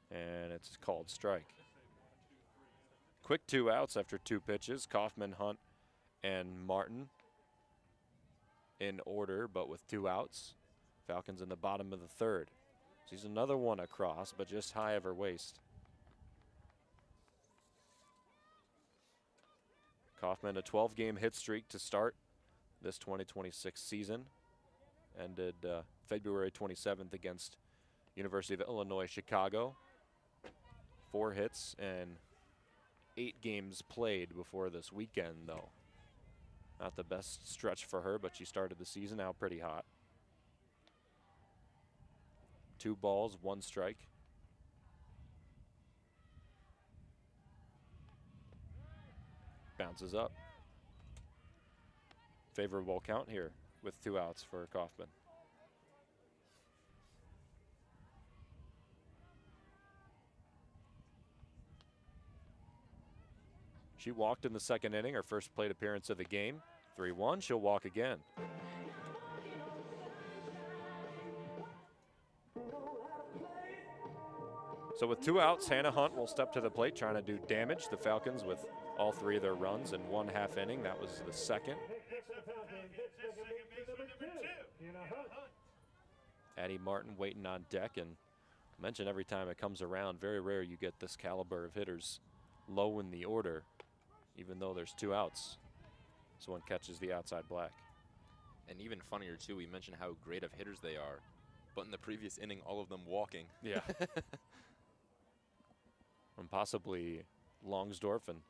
and it's called strike. Quick 2 outs after 2 pitches. Kaufman, Hunt, and Martin in order, but with 2 outs. Falcons in the bottom of the third. Sees another one across, but just high of her waist. Kaufman, a 12-game hit streak to start this 2026 season. Ended February 27th against University of Illinois, Chicago. 4 hits and 8 games played before this weekend, though. Not the best stretch for her, but she started the season out pretty hot. 2 balls, 1 strike. Bounces up. Favorable count here with 2 outs for Kaufman. She walked in the 2nd inning, her first plate appearance of the game. 3-1, she'll walk again. So with 2 outs, Hannah Hunt will step to the plate trying to do damage. The Falcons with all 3 of their runs in 1/2 inning. That was the 2nd. Addie Martin waiting on deck, and I mention every time it comes around, very rare you get this caliber of hitters low in the order, even though there's 2 outs. So one catches the outside black. And even funnier too, we mentioned how great of hitters they are, but in the previous inning, all of them walking. Yeah. And possibly Longsdorf and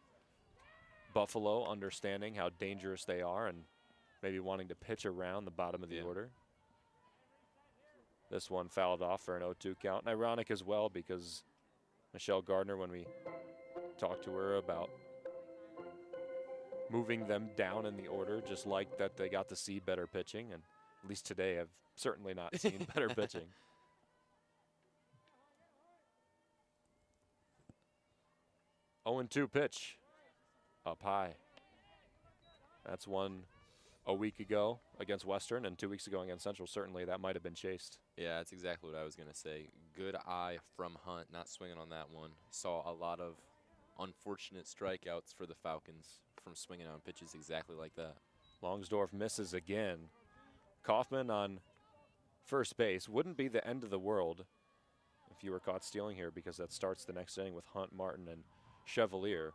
Buffalo understanding how dangerous they are and maybe wanting to pitch around the bottom of the order. This one fouled off for an 0-2 count. And ironic as well, because Michelle Gardner, when we talked to her about moving them down in the order, just like that they got to see better pitching. And at least today, I've certainly not seen better pitching. Oh, 0-2 pitch up high. That's one a week ago against Western and 2 weeks ago against Central. Certainly that might have been chased. Yeah, that's exactly what I was going to say. Good eye from Hunt, not swinging on that one. Saw a lot of unfortunate strikeouts for the Falcons from swinging on pitches exactly like that. Longsdorf misses again. Kaufman on first base. Wouldn't be the end of the world if you were caught stealing here, because that starts the next inning with Hunt, Martin, and Chevalier.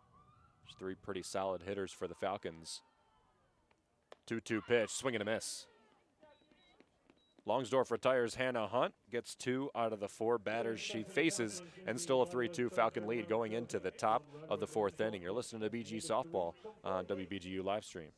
There's 3 pretty solid hitters for the Falcons. 2-2 pitch, swing and a miss. Longsdorf retires Hannah Hunt, gets 2 out of the 4 batters she faces, and still a 3-2 Falcon lead going into the top of the 4th inning. You're listening to BG Softball on WBGU live stream.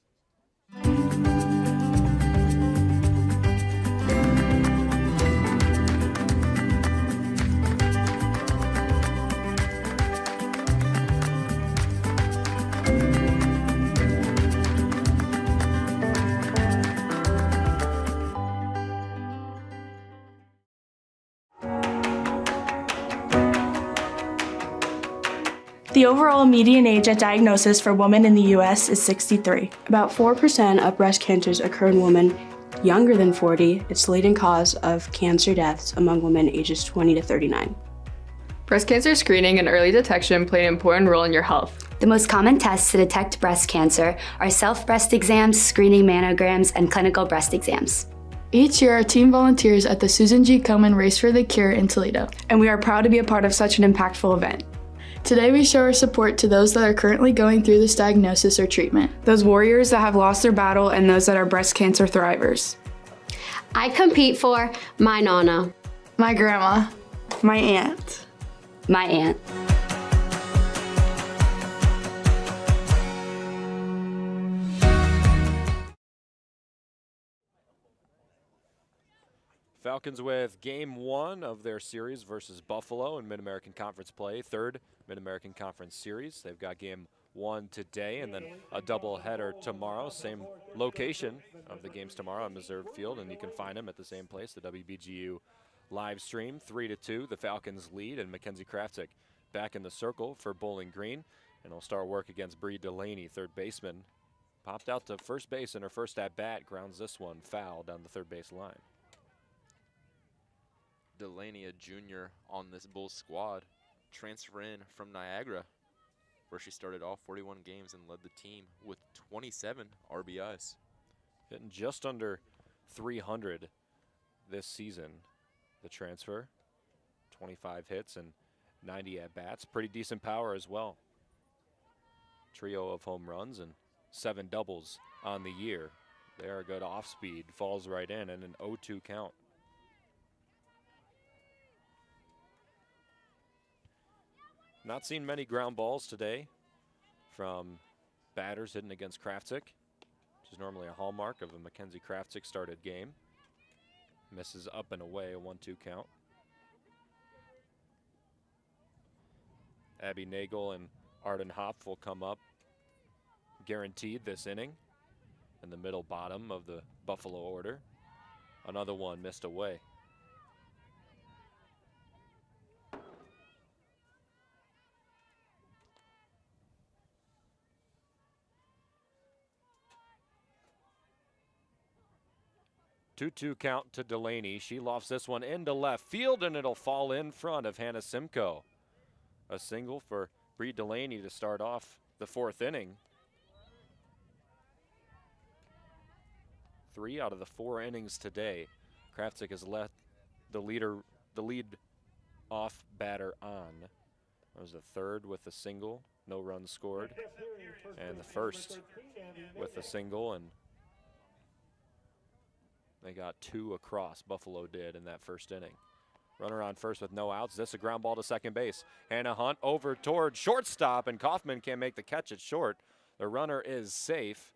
The overall median age at diagnosis for women in the U.S. is 63. About 4% of breast cancers occur in women younger than 40. It's the leading cause of cancer deaths among women ages 20 to 39. Breast cancer screening and early detection play an important role in your health. The most common tests to detect breast cancer are self-breast exams, screening mammograms, and clinical breast exams. Each year, our team volunteers at the Susan G. Komen Race for the Cure in Toledo, and we are proud to be a part of such an impactful event. Today, we show our support to those that are currently going through this diagnosis or treatment. Those warriors that have lost their battle and those that are breast cancer thrivers. I compete for my Nana, My grandma. My aunt. My aunt. Falcons with game 1 of their series versus Buffalo in Mid-American Conference play, 3rd Mid-American Conference series. They've got game 1 today and then a doubleheader tomorrow. Same location of the games tomorrow on Meserve Field, and you can find them at the same place, the WBGU live stream. 3-2, the Falcons lead, and Mackenzie Craftic back in the circle for Bowling Green, and he'll start work against Bree Delaney, 3rd baseman. Popped out to first base in her first at-bat, grounds this one foul down the 3rd base line. Delaney, a junior on this Bulls squad, transfer in from Niagara, where she started all 41 games and led the team with 27 RBIs. Hitting just under 300 this season, the transfer. 25 hits and 90 at-bats. Pretty decent power as well. Trio of home runs and 7 doubles on the year. They are good off-speed, falls right in, and an 0-2 count. Not seen many ground balls today from batters hitting against Craftic. which is normally a hallmark of a Mackenzie Craftic started game. Misses up and away, a 1-2 count. Abby Nagel and Arden Hopf will come up, guaranteed this inning, in the middle bottom of the Buffalo order. Another one missed away. Two-two count to Delaney. She lofts this one into left field, and it'll fall in front of Hannah Simcoe. A single for Bree Delaney to start off the 4th inning. 3 out of the 4 innings today, Craftic has let the lead off batter on. That was the 3rd with a single, no runs scored, and the 1st with a single, and they got 2 across, Buffalo did, in that 1st inning. Runner on first with no outs. This a ground ball to second base. Hannah Hunt over toward shortstop, and Kaufman can't make the catch at short. The runner is safe.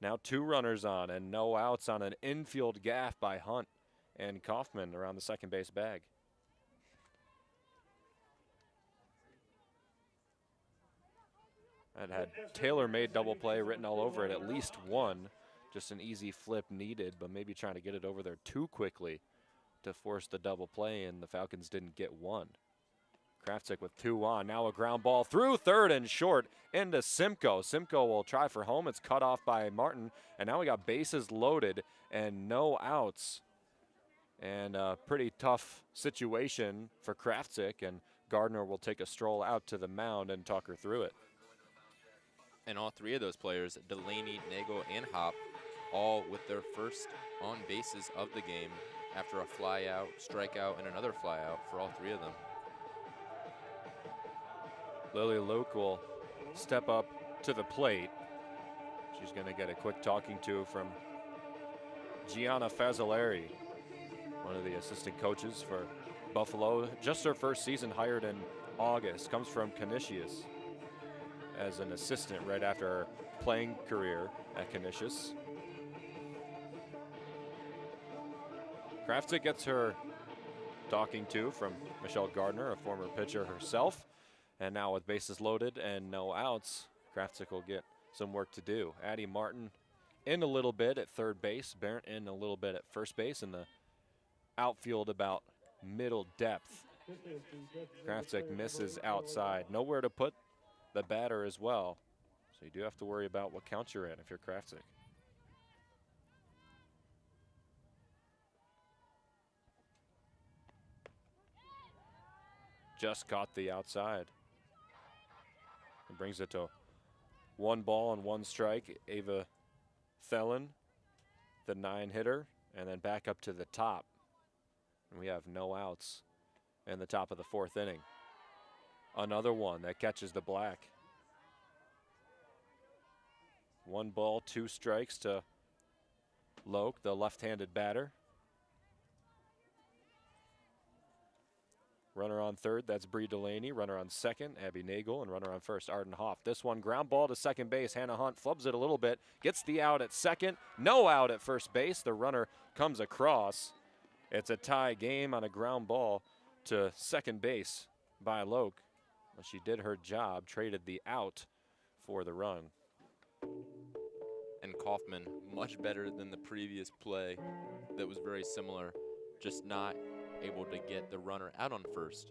Now 2 runners on and no outs on an infield gaff by Hunt and Kaufman around the second base bag. That had tailor-made double play written all over it, at least one. Just an easy flip needed, but maybe trying to get it over there too quickly to force the double play, and the Falcons didn't get one. Craftic with 2 on. Now a ground ball through third and short into Simcoe. Simcoe will try for home. It's cut off by Martin, and now we got bases loaded and no outs. And a pretty tough situation for Craftic, and Gardner will take a stroll out to the mound and talk her through it. And all 3 of those players, Delaney, Nagel, and Hop, all with their first on bases of the game after a fly out, strikeout, and another fly out for all 3 of them. Lily Luke will step up to the plate. She's going to get a quick talking to from Gianna Fazzolari, one of the assistant coaches for Buffalo. Just her first season, hired in August, comes from Canisius as an assistant right after her playing career at Canisius. Craftic gets her talking to from Michelle Gardner, a former pitcher herself. And now with bases loaded and no outs, Craftic will get some work to do. Addie Martin in a little bit at third base, Barrett in a little bit at first base, and the outfield about middle depth. Craftic misses outside. Nowhere to put the batter as well. So you do have to worry about what count you're in if you're Craftic. Just caught the outside. It brings it to 1 ball and 1 strike. Ava Thelen, the 9-hitter, and then back up to the top. And we have no outs in the top of the 4th inning. Another one that catches the black. 1 ball, 2 strikes to Loke, the left-handed batter. Runner on third, that's Bree Delaney. Runner on second, Abby Nagel. And runner on first, Arden Hoff. This one, ground ball to second base. Hannah Hunt flubs it a little bit, gets the out at second. No out at first base. The runner comes across. It's a tie game on a ground ball to second base by Loke. Well, she did her job, traded the out for the run. And Kaufman, much better than the previous play that was very similar, just not able to get the runner out on first.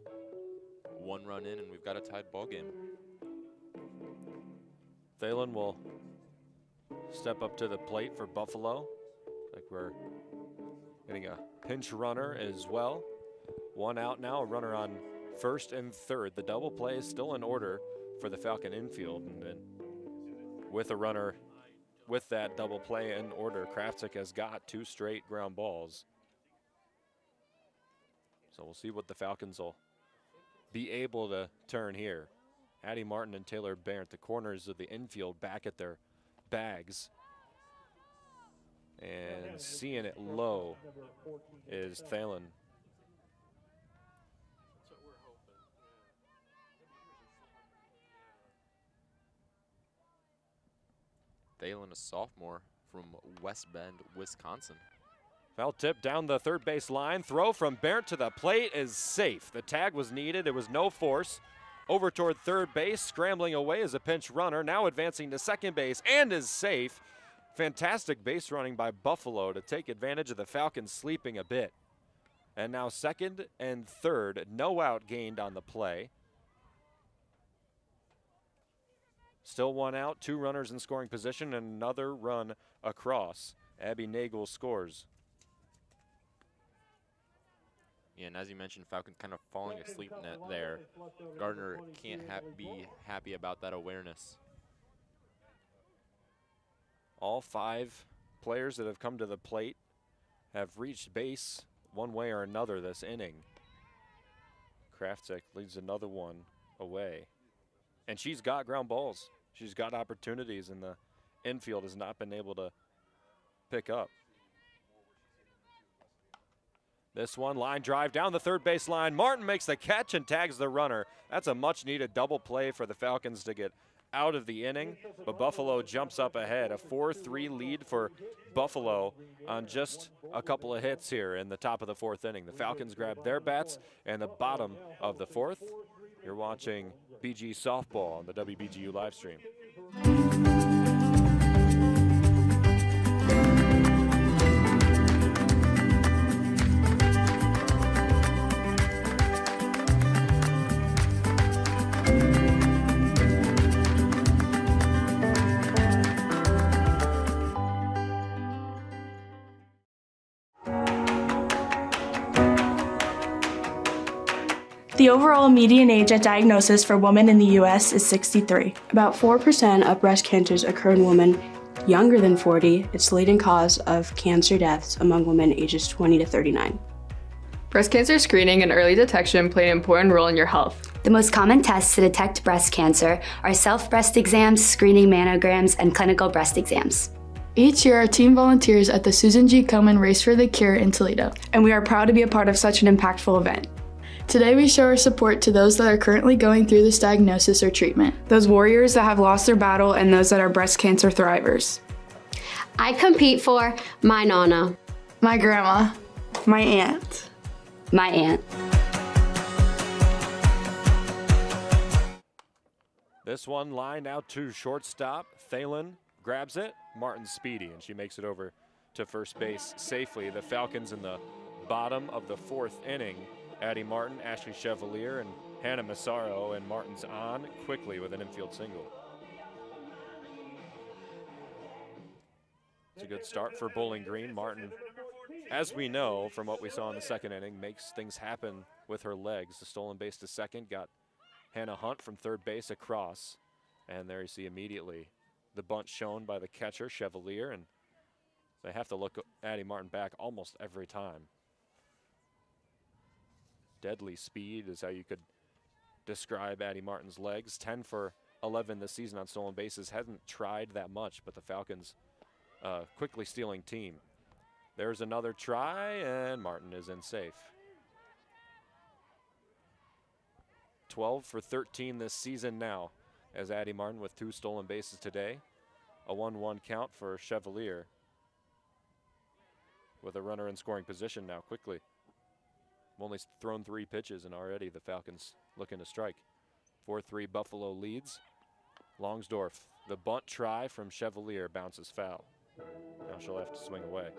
1 run in, and we've got a tied ball game. Thalen will step up to the plate for Buffalo. Like we're getting a pinch runner as well. 1 out now, a runner on first and third. The double play is still in order for the Falcon infield. And then with a runner with that double play in order, Craftic has got 2 straight ground balls. So we'll see what the Falcons will be able to turn here. Addie Martin and Taylor Barrett, the corners of the infield, back at their bags. And seeing it low is Thalen. one, a sophomore from West Bend, Wisconsin. Foul tip down the third base line. Throw from Barrett to the plate is safe. The tag was needed. It was no force. Over toward third base, scrambling away as a pinch runner. Now advancing to second base and is safe. Fantastic base running by Buffalo to take advantage of the Falcons sleeping a bit. And now second and third, no out gained on the play. Still one out, 2 runners in scoring position, and another run across. Abby Nagel scores. Yeah, and as you mentioned, Falcons kind of falling asleep there. Gardner can't be happy about that awareness. All 5 players that have come to the plate have reached base one way or another this inning. Craftic leads another one away. And she's got ground balls. She's got opportunities, and the infield has not been able to pick up. This one, line drive down the third base line. Martin makes the catch and tags the runner. That's a much needed double play for the Falcons to get out of the inning, but Buffalo jumps up ahead. A 4-3 lead for Buffalo on just a couple of hits here in the top of the 4th inning. The Falcons grab their bats in the bottom of the 4th. You're watching BG Softball on the WBGU live stream. The overall median age at diagnosis for women in the U.S. is 63. About 4% of breast cancers occur in women younger than 40. It's the leading cause of cancer deaths among women ages 20 to 39. Breast cancer screening and early detection play an important role in your health. The most common tests to detect breast cancer are self-breast exams, screening mammograms, and clinical breast exams. Each year, our team volunteers at the Susan G. Komen Race for the Cure in Toledo, and we are proud to be a part of such an impactful event. Today, we show our support to those that are currently going through this diagnosis or treatment. Those warriors that have lost their battle and those that are breast cancer thrivers. I compete for my Nana, My grandma. My aunt. My aunt. This one lined out to shortstop. Thalen grabs it. Martin's speedy, and she makes it over to first base safely. The Falcons in the bottom of the 4th inning. Addie Martin, Ashley Chevalier, and Hannah Massaro, and Martin's on quickly with an infield single. It's a good start for Bowling Green. Martin, as we know from what we saw in the 2nd inning, makes things happen with her legs. The stolen base to second, got Hannah Hunt from third base across, and there you see immediately the bunt shown by the catcher, Chevalier, and they have to look Addie Martin back almost every time. Deadly speed is how you could describe Addie Martin's legs. 10 for 11 this season on stolen bases. Hasn't tried that much, but the Falcons quickly stealing team. There's another try, and Martin is in safe. 12 for 13 this season now, as Addie Martin with 2 stolen bases today. A 1-1 count for Chevalier, with a runner in scoring position now quickly. Only thrown 3 pitches, and already the Falcons looking to strike. 4-3 Buffalo leads. Longsdorf, the bunt try from Chevalier bounces foul. Now she'll have to swing away.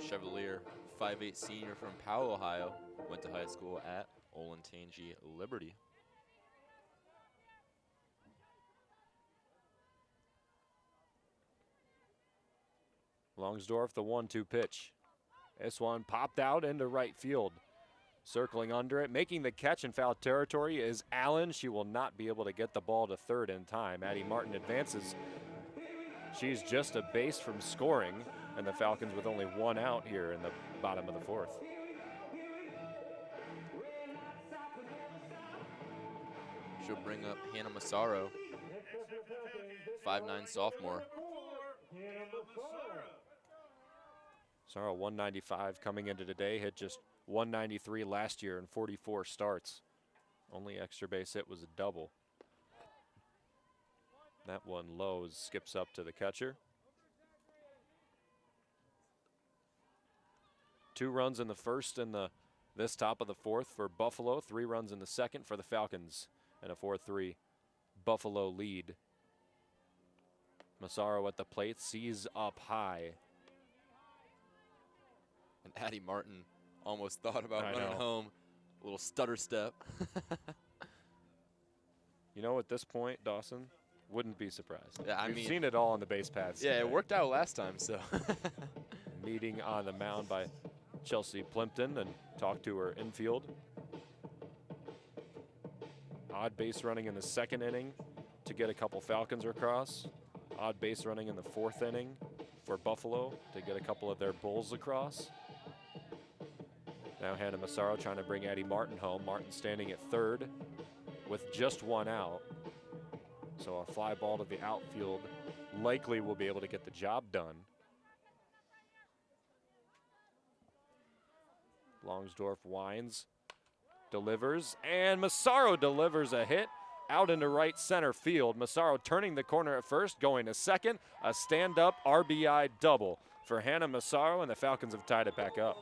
Chevalier, 5'8" senior from Powell, Ohio, went to high school at Olentangy Liberty. Longsdorf, the 1-2 pitch. This one popped out into right field. Circling under it, making the catch in foul territory is Allen. She will not be able to get the ball to third in time. Addie Martin advances. She's just a base from scoring, and the Falcons with only 1 out here in the bottom of the 4th. She'll bring up Hannah Massaro, 5'9" sophomore. Massaro 195 coming into today, hit just 193 last year in 44 starts. Only extra base hit was a double. That one low skips up to the catcher. 2 runs in the first and this top of the fourth for Buffalo. 3 runs in the second for the Falcons. And a 4-3 Buffalo lead. Massaro at the plate, sees up high. And Addie Martin almost thought about running home. A little stutter step. You know, at this point, Dawson, wouldn't be surprised. Yeah, We've seen it all on the base paths. Yeah, it worked out last time, so. Meeting on the mound by Chelsea Plimpton and talked to her infield. Odd base running in the second inning to get a couple Falcons across. Odd base running in the 4th inning for Buffalo to get a couple of their Bulls across. Now Hannah Massaro trying to bring Addie Martin home. Martin standing at third with just 1 out. So a fly ball to the outfield likely will be able to get the job done. Longsdorf winds, delivers, and Massaro delivers a hit out into right center field. Massaro turning the corner at first, going to second. A stand-up RBI double for Hannah Massaro, and the Falcons have tied it back up.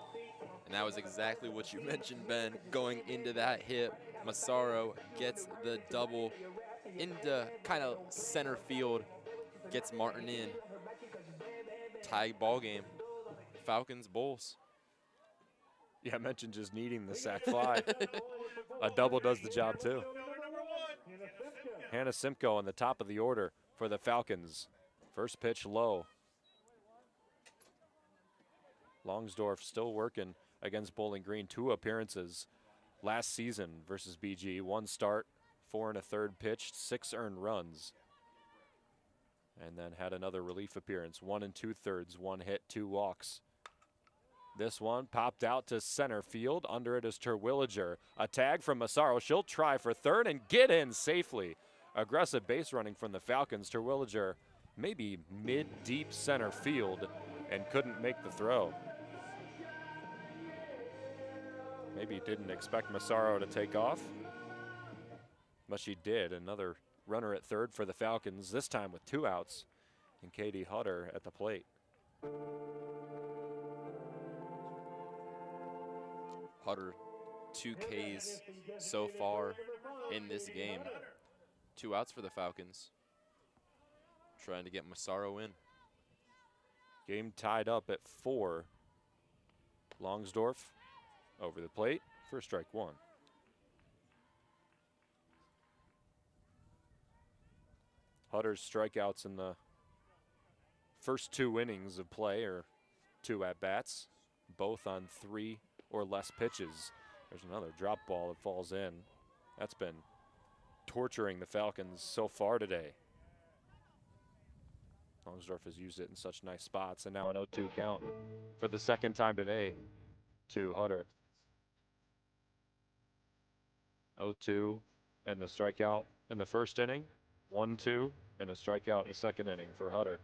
And that was exactly what you mentioned, Ben. Going into that hit, Massaro gets the double into kind of center field, gets Martin in. Tie ball game. Falcons, Bulls. Yeah, I mentioned just needing the sac fly. A double does the job too. Hannah Simcoe on the top of the order for the Falcons. First pitch low. Longsdorf still working against Bowling Green. 2 appearances last season versus BG. 1 start, 4 1/3 pitched, 6 earned runs. And then had another relief appearance. 1 2/3, 1 hit, 2 walks. This one popped out to center field. Under it is Terwilliger. A tag from Massaro. She'll try for third and get in safely. Aggressive base running from the Falcons. Terwilliger maybe mid-deep center field and couldn't make the throw. Maybe didn't expect Massaro to take off, but she did. Another runner at third for the Falcons, this time with 2 outs, and Katie Hutter at the plate. Hutter, 2 Ks so far in this game. 2 outs for the Falcons. Trying to get Massaro in. Game tied up at 4. Longsdorf over the plate for strike 1. Hutter's strikeouts in the first 2 innings of play are 2 at-bats, both on 3 or less pitches. There's another drop ball that falls in. That's been torturing the Falcons so far today. Longsdorf has used it in such nice spots, and now an 0-2 count for the 2nd time today to Hutter. 0-2 and the strikeout in the first inning, 1-2 and a strikeout in the 2nd inning for Hutter.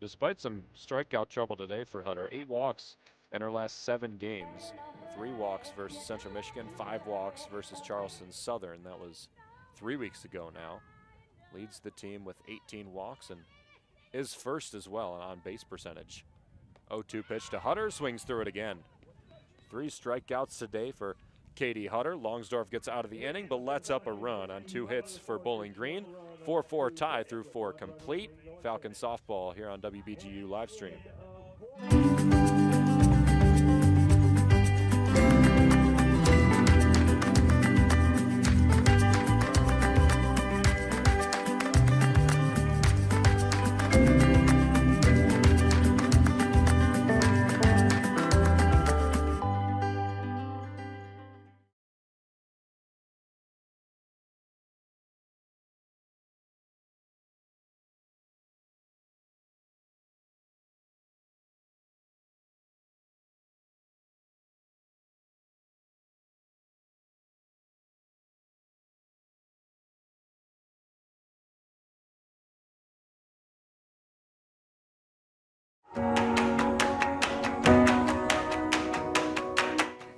Despite some strikeout trouble today for Hutter, 8 walks in her last 7 games. 3 walks versus Central Michigan, 5 walks versus Charleston Southern. That was 3 weeks ago now. Leads the team with 18 walks and is first as well on base percentage. 0-2 pitch to Hutter, swings through it again. 3 strikeouts today for Katie Hutter. Longsdorf gets out of the inning, but lets up a run on 2 hits for Bowling Green. 4-4 tie through 4 complete. Falcon softball here on WBGU Livestream.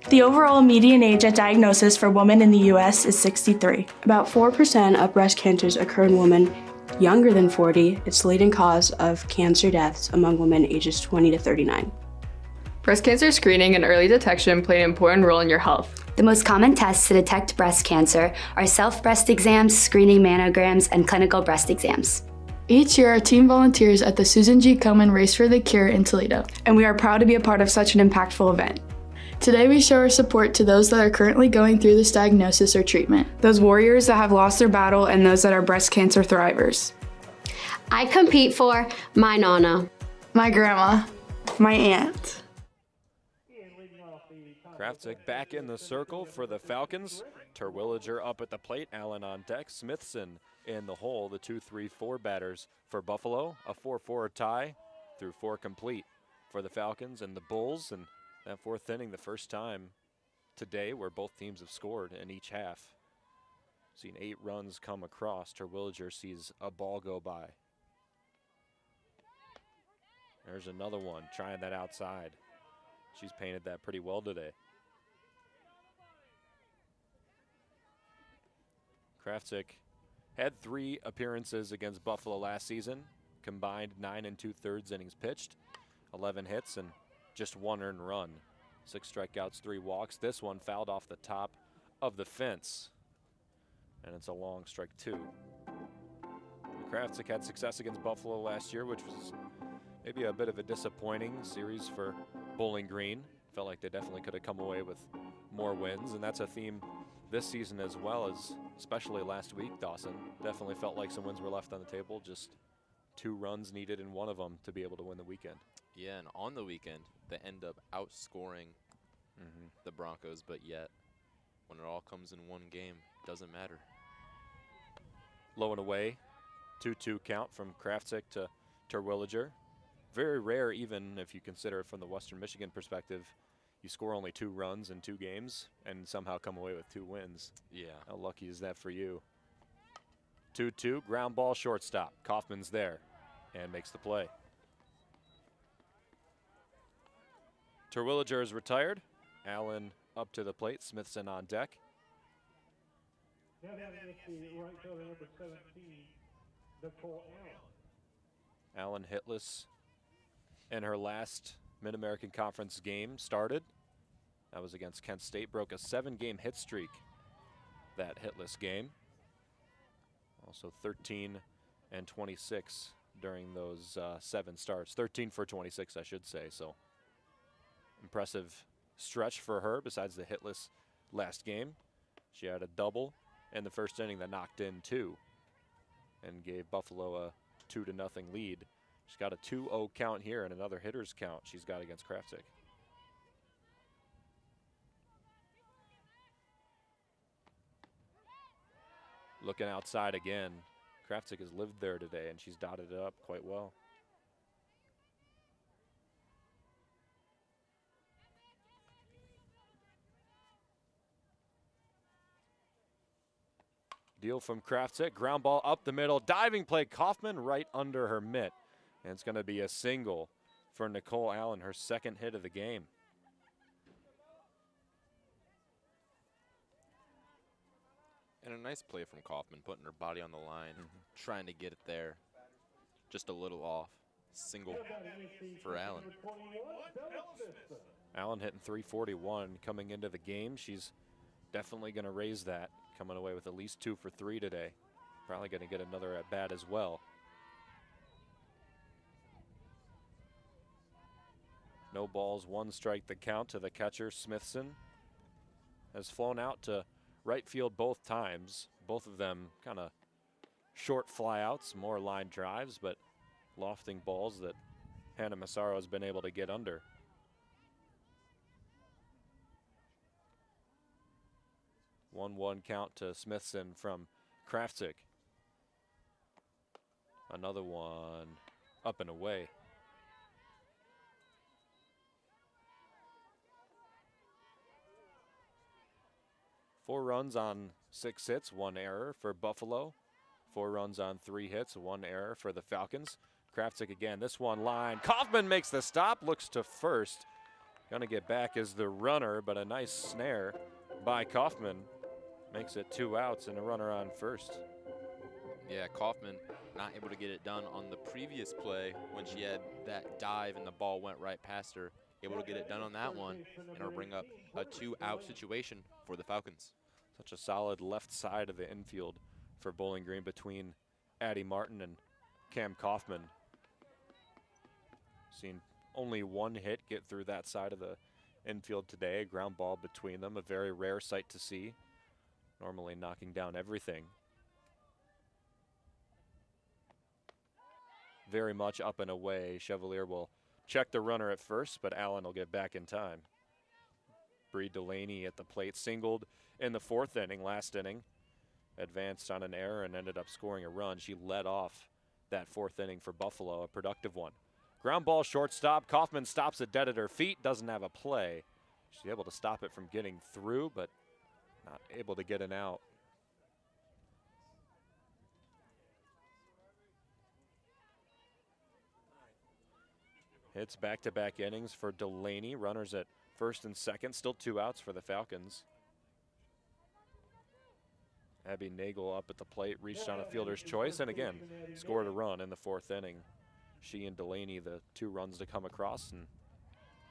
The overall median age at diagnosis for women in the U.S. is 63. About 4% of breast cancers occur in women younger than 40. It's the leading cause of cancer deaths among women ages 20 to 39. Breast cancer screening and early detection play an important role in your health. The most common tests to detect breast cancer are self-breast exams, screening mammograms, and clinical breast exams. Each year, our team volunteers at the Susan G. Komen Race for the Cure in Toledo, and we are proud to be a part of such an impactful event. Today, we show our support to those that are currently going through this diagnosis or treatment. Those warriors that have lost their battle and those that are breast cancer thrivers. I compete for my Nana, my grandma, my aunt. Craftic back in the circle for the Falcons. Terwilliger up at the plate, Allen on deck, Smithson in the hole. The 2-3-4 batters for Buffalo. A 4-4 tie through 4 complete for the Falcons and the Bulls. And that 4th inning, the first time today where both teams have scored in each half. Seen 8 runs come across. Terwilliger sees a ball go by. There's another one, trying that outside. She's painted that pretty well today. Craftic had 3 appearances against Buffalo last season, combined 9 2/3 innings pitched, 11 hits, and just 1 earned run. 6 strikeouts, 3 walks. This one fouled off the top of the fence, and it's a long strike 2. Craftic had success against Buffalo last year, which was maybe a bit of a disappointing series for Bowling Green. Felt like they definitely could have come away with more wins, and that's a theme this season as well, as especially last week, Dawson. Definitely felt like some wins were left on the table, just 2 runs needed in one of them to be able to win the weekend. Yeah, and on the weekend, they end up outscoring the Broncos, but yet, when it all comes in one game, it doesn't matter. Low and away, 2-2 count from Craftic to Terwilliger. Very rare, even if you consider it from the Western Michigan perspective, you score only 2 runs in 2 games and somehow come away with 2 wins. Yeah. How lucky is that for you? 2-2, ground ball, shortstop. Kaufman's there and makes the play. Terwilliger is retired. Allen up to the plate, Smithson on deck. Allen hitless in her last Mid-American Conference game started. That was against Kent State, broke a 7-game hit streak that hitless game. Also 13 and 26 during those 7 starts. 13 for 26, I should say. So impressive stretch for her besides the hitless last game. She had a double in the first inning that knocked in 2 and gave Buffalo a 2-0 lead. She's got a 2-0 count here and another hitter's count she's got against Craftic. Looking outside again. Craftic has lived there today and she's dotted it up quite well. Deal from Craftic, ground ball up the middle, diving play, Kaufman right under her mitt. And it's going to be a single for Nicole Allen, her 2nd hit of the game. And a nice play from Kaufman, putting her body on the line, trying to get it there. Just a little off. Single for Allen. Allen hitting .341 coming into the game. She's definitely going to raise that, coming away with at least 2 for 3 today. Probably going to get another at bat as well. No balls, 1 strike the count to the catcher. Smithson has flown out to right field both times. Both of them kind of short flyouts, more line drives, but lofting balls that Hannah Massaro has been able to get under. One count to Smithson from Craftic. Another one up and away. Four runs on 6 hits, 1 error for Buffalo. 4 runs on 3 hits, 1 error for the Falcons. Craftic again, this one line. Kaufman makes the stop, looks to first, Gonna get back as the runner, but a nice snare by Kaufman makes it 2 outs and a runner on first. Yeah, Kaufman not able to get it done on the previous play when she had that dive and the ball went right past her. Able to get it done on that one, and it'll bring up a 2-out situation for the Falcons. Such a solid left side of the infield for Bowling Green between Addie Martin and Cam Kaufman. Seen only one hit get through that side of the infield today, a ground ball between them, a very rare sight to see. Normally knocking down everything. Very much up and away. Chevalier will check the runner at first, but Allen will get back in time. Bree Delaney at the plate, singled in the 4th inning, last inning. Advanced on an error and ended up scoring a run. She led off that 4th inning for Buffalo, a productive one. Ground ball, shortstop. Kaufman stops it dead at her feet, doesn't have a play. She's able to stop it from getting through, but not able to get an out. Hits back-to-back innings for Delaney. Runners at first and second. Still 2 outs for the Falcons. Abby Nagel up at the plate, reached on a fielder's choice, and again, scored a run in the 4th inning. She and Delaney, the 2 runs to come across, and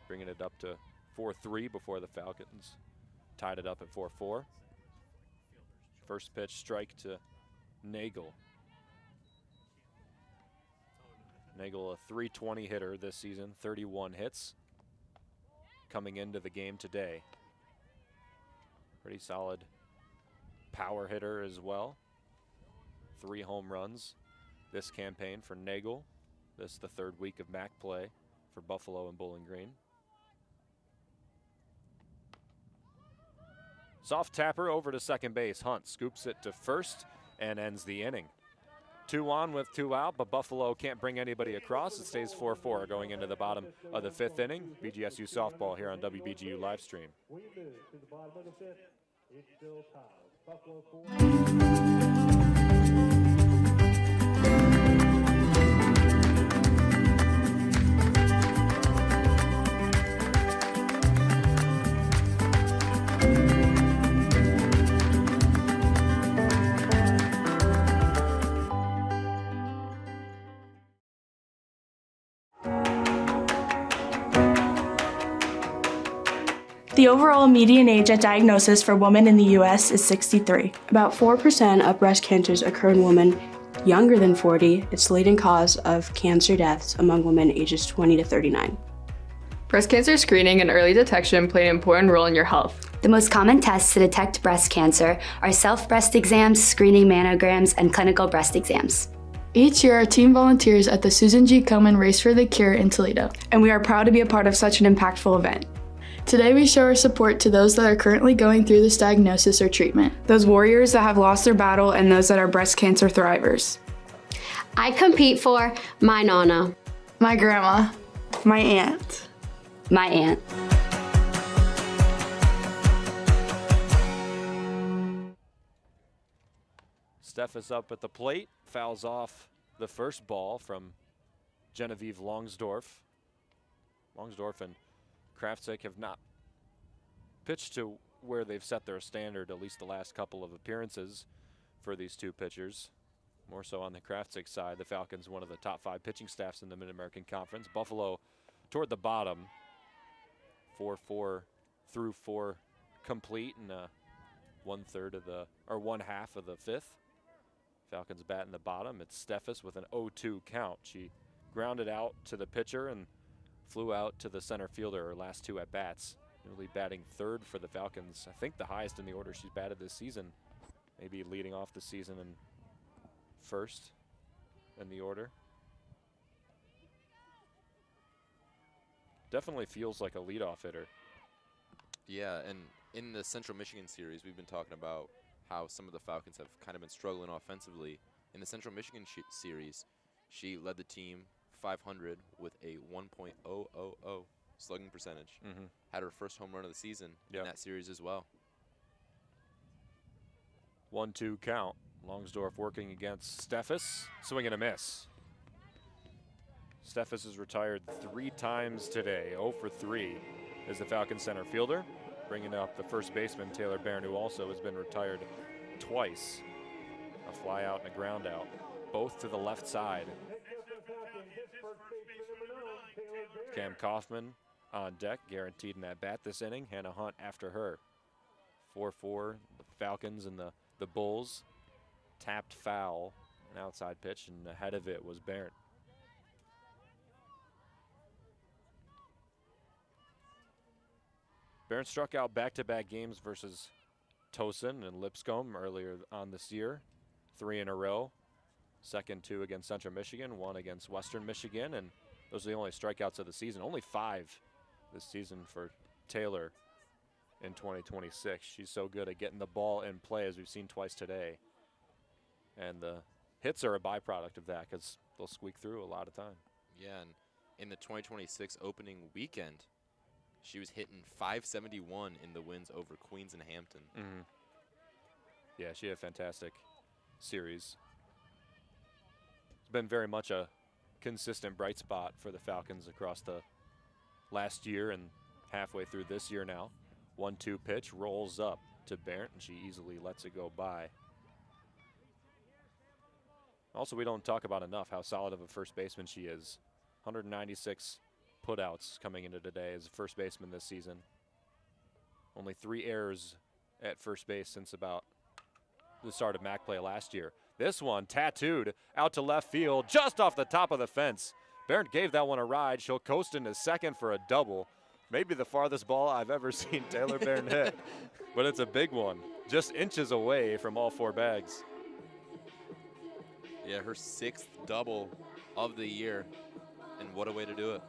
bringing it up to 4-3 before the Falcons tied it up at 4-4. First pitch strike to Nagel. Nagel, a .320 hitter this season, 31 hits coming into the game today. Pretty solid power hitter as well. 3 home runs this campaign for Nagel. This is the 3rd week of MAC play for Buffalo and Bowling Green. Soft tapper over to second base. Hunt scoops it to first and ends the inning. 2 on with 2 out, but Buffalo can't bring anybody across. It stays 4-4 going into the bottom of the 5th inning. BGSU softball here on WBGU live stream. We move to the bottom of the 5th. It's still tied. Buffalo 4. The overall median age at diagnosis for women in the U.S. is 63. About 4% of breast cancers occur in women younger than 40. It's the leading cause of cancer deaths among women ages 20 to 39. Breast cancer screening and early detection play an important role in your health. The most common tests to detect breast cancer are self-breast exams, screening mammograms, and clinical breast exams. Each year, our team volunteers at the Susan G. Komen Race for the Cure in Toledo, and we are proud to be a part of such an impactful event. Today, we show our support to those that are currently going through this diagnosis or treatment. Those warriors that have lost their battle and those that are breast cancer thrivers. I compete for my Nana, My grandma. My aunt. My aunt. Steph is up at the plate, fouls off the first ball from Genevieve Longsdorf. Longsdorf and Craftic have not pitched to where they've set their standard, at least the last couple of appearances for these 2 pitchers. More so on the Craftic side. The Falcons, one of the top 5 pitching staffs in the Mid-American Conference. Buffalo toward the bottom, 4-4 through 4 complete in one half of the 5th. Falcons bat in the bottom. It's Steffes with an 0-2 count. She grounded out to the pitcher and flew out to the center fielder her last 2 at-bats. Newly batting 3rd for the Falcons. I think the highest in the order she's batted this season. Maybe leading off the season in 1st in the order. Definitely feels like a leadoff hitter. Yeah, and in the Central Michigan series, we've been talking about how some of the Falcons have kind of been struggling offensively. In the Central Michigan series, she led the team 500 with a 1.000 slugging percentage. Had her first home run of the season in that series as well. 1-2 count. Longsdorf working against Steffes. Swing and a miss. Steffes has retired 3 times today, 0 for 3. is the Falcons center fielder. Bringing up the first baseman, Taylor Barron, who also has been retired twice. A fly out and a ground out, both to the left side. Cam Kaufman on deck, guaranteed an at-bat this inning. Hannah Hunt after her. 4-4, the Falcons and the Bulls. Tapped foul, an outside pitch, and ahead of it was Barron. Barron struck out back-to-back games versus Towson and Lipscomb earlier on this year. 3 in a row. Second 2 against Central Michigan, 1 against Western Michigan, and those are the only strikeouts of the season. Only 5 this season for Taylor in 2026. She's so good at getting the ball in play, as we've seen twice today. And the hits are a byproduct of that because they'll squeak through a lot of time. Yeah, and in the 2026 opening weekend, she was hitting .571 in the wins over Queens and Hampton. Yeah, she had a fantastic series. It's been very much a consistent bright spot for the Falcons across the last year and halfway through this year now. 1-2 pitch rolls up to Barrett, and she easily lets it go by. Also, we don't talk about enough how solid of a first baseman she is. 196 putouts coming into today as a first baseman this season. Only 3 errors at first base since about the start of MAC play last year. This one tattooed out to left field, just off the top of the fence. Barrett gave that one a ride. She'll coast into second for a double. Maybe the farthest ball I've ever seen Taylor Barron hit, but it's a big one, just inches away from all 4 bags. Yeah, her 6th double of the year, and what a way to do it.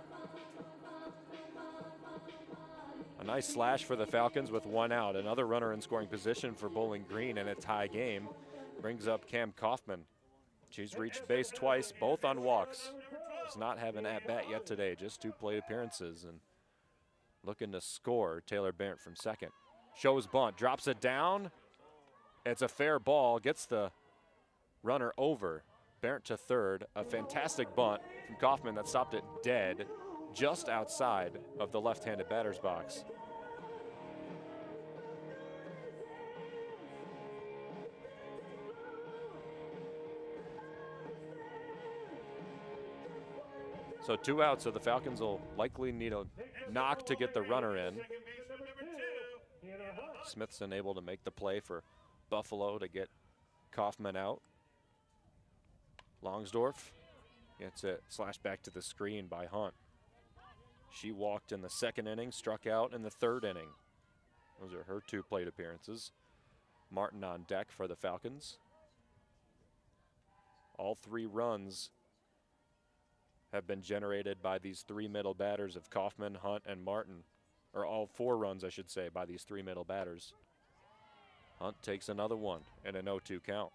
A nice slash for the Falcons with 1 out. Another runner in scoring position for Bowling Green in a tie game. Brings up Cam Kaufman. She's reached base twice, both on walks. Does not have an at-bat yet today, just 2 plate appearances. And looking to score, Taylor Barrett from second. Shows bunt, drops it down. It's a fair ball, gets the runner over. Barrett to third. A fantastic bunt from Kaufman that stopped it dead just outside of the left-handed batter's box. So 2 outs, so the Falcons will likely need a knock to get the runner in. Smithson able to make the play for Buffalo to get Kaufman out. Longsdorf gets it slashed back to the screen by Hunt. She walked in the 2nd inning, struck out in the 3rd inning. Those are her 2 plate appearances. Martin on deck for the Falcons. All 3 runs have been generated by these 3 middle batters of Kaufman, Hunt, and Martin. Or all 4 runs, I should say, by these 3 middle batters. Hunt takes another one and an 0-2 count.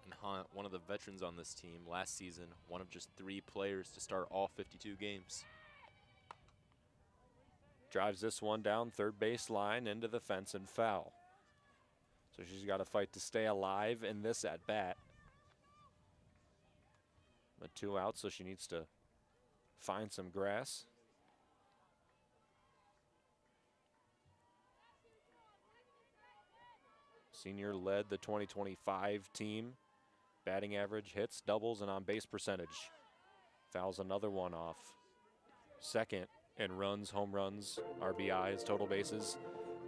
And Hunt, one of the veterans on this team last season, one of just 3 players to start all 52 games. Drives this one down third base line into the fence and foul. So she's got to fight to stay alive in this at bat. But 2 outs, so she needs to find some grass. Senior led the 2025 team. Batting average, hits, doubles, and on base percentage. Fouls another one off. Second in runs, home runs, RBIs, total bases,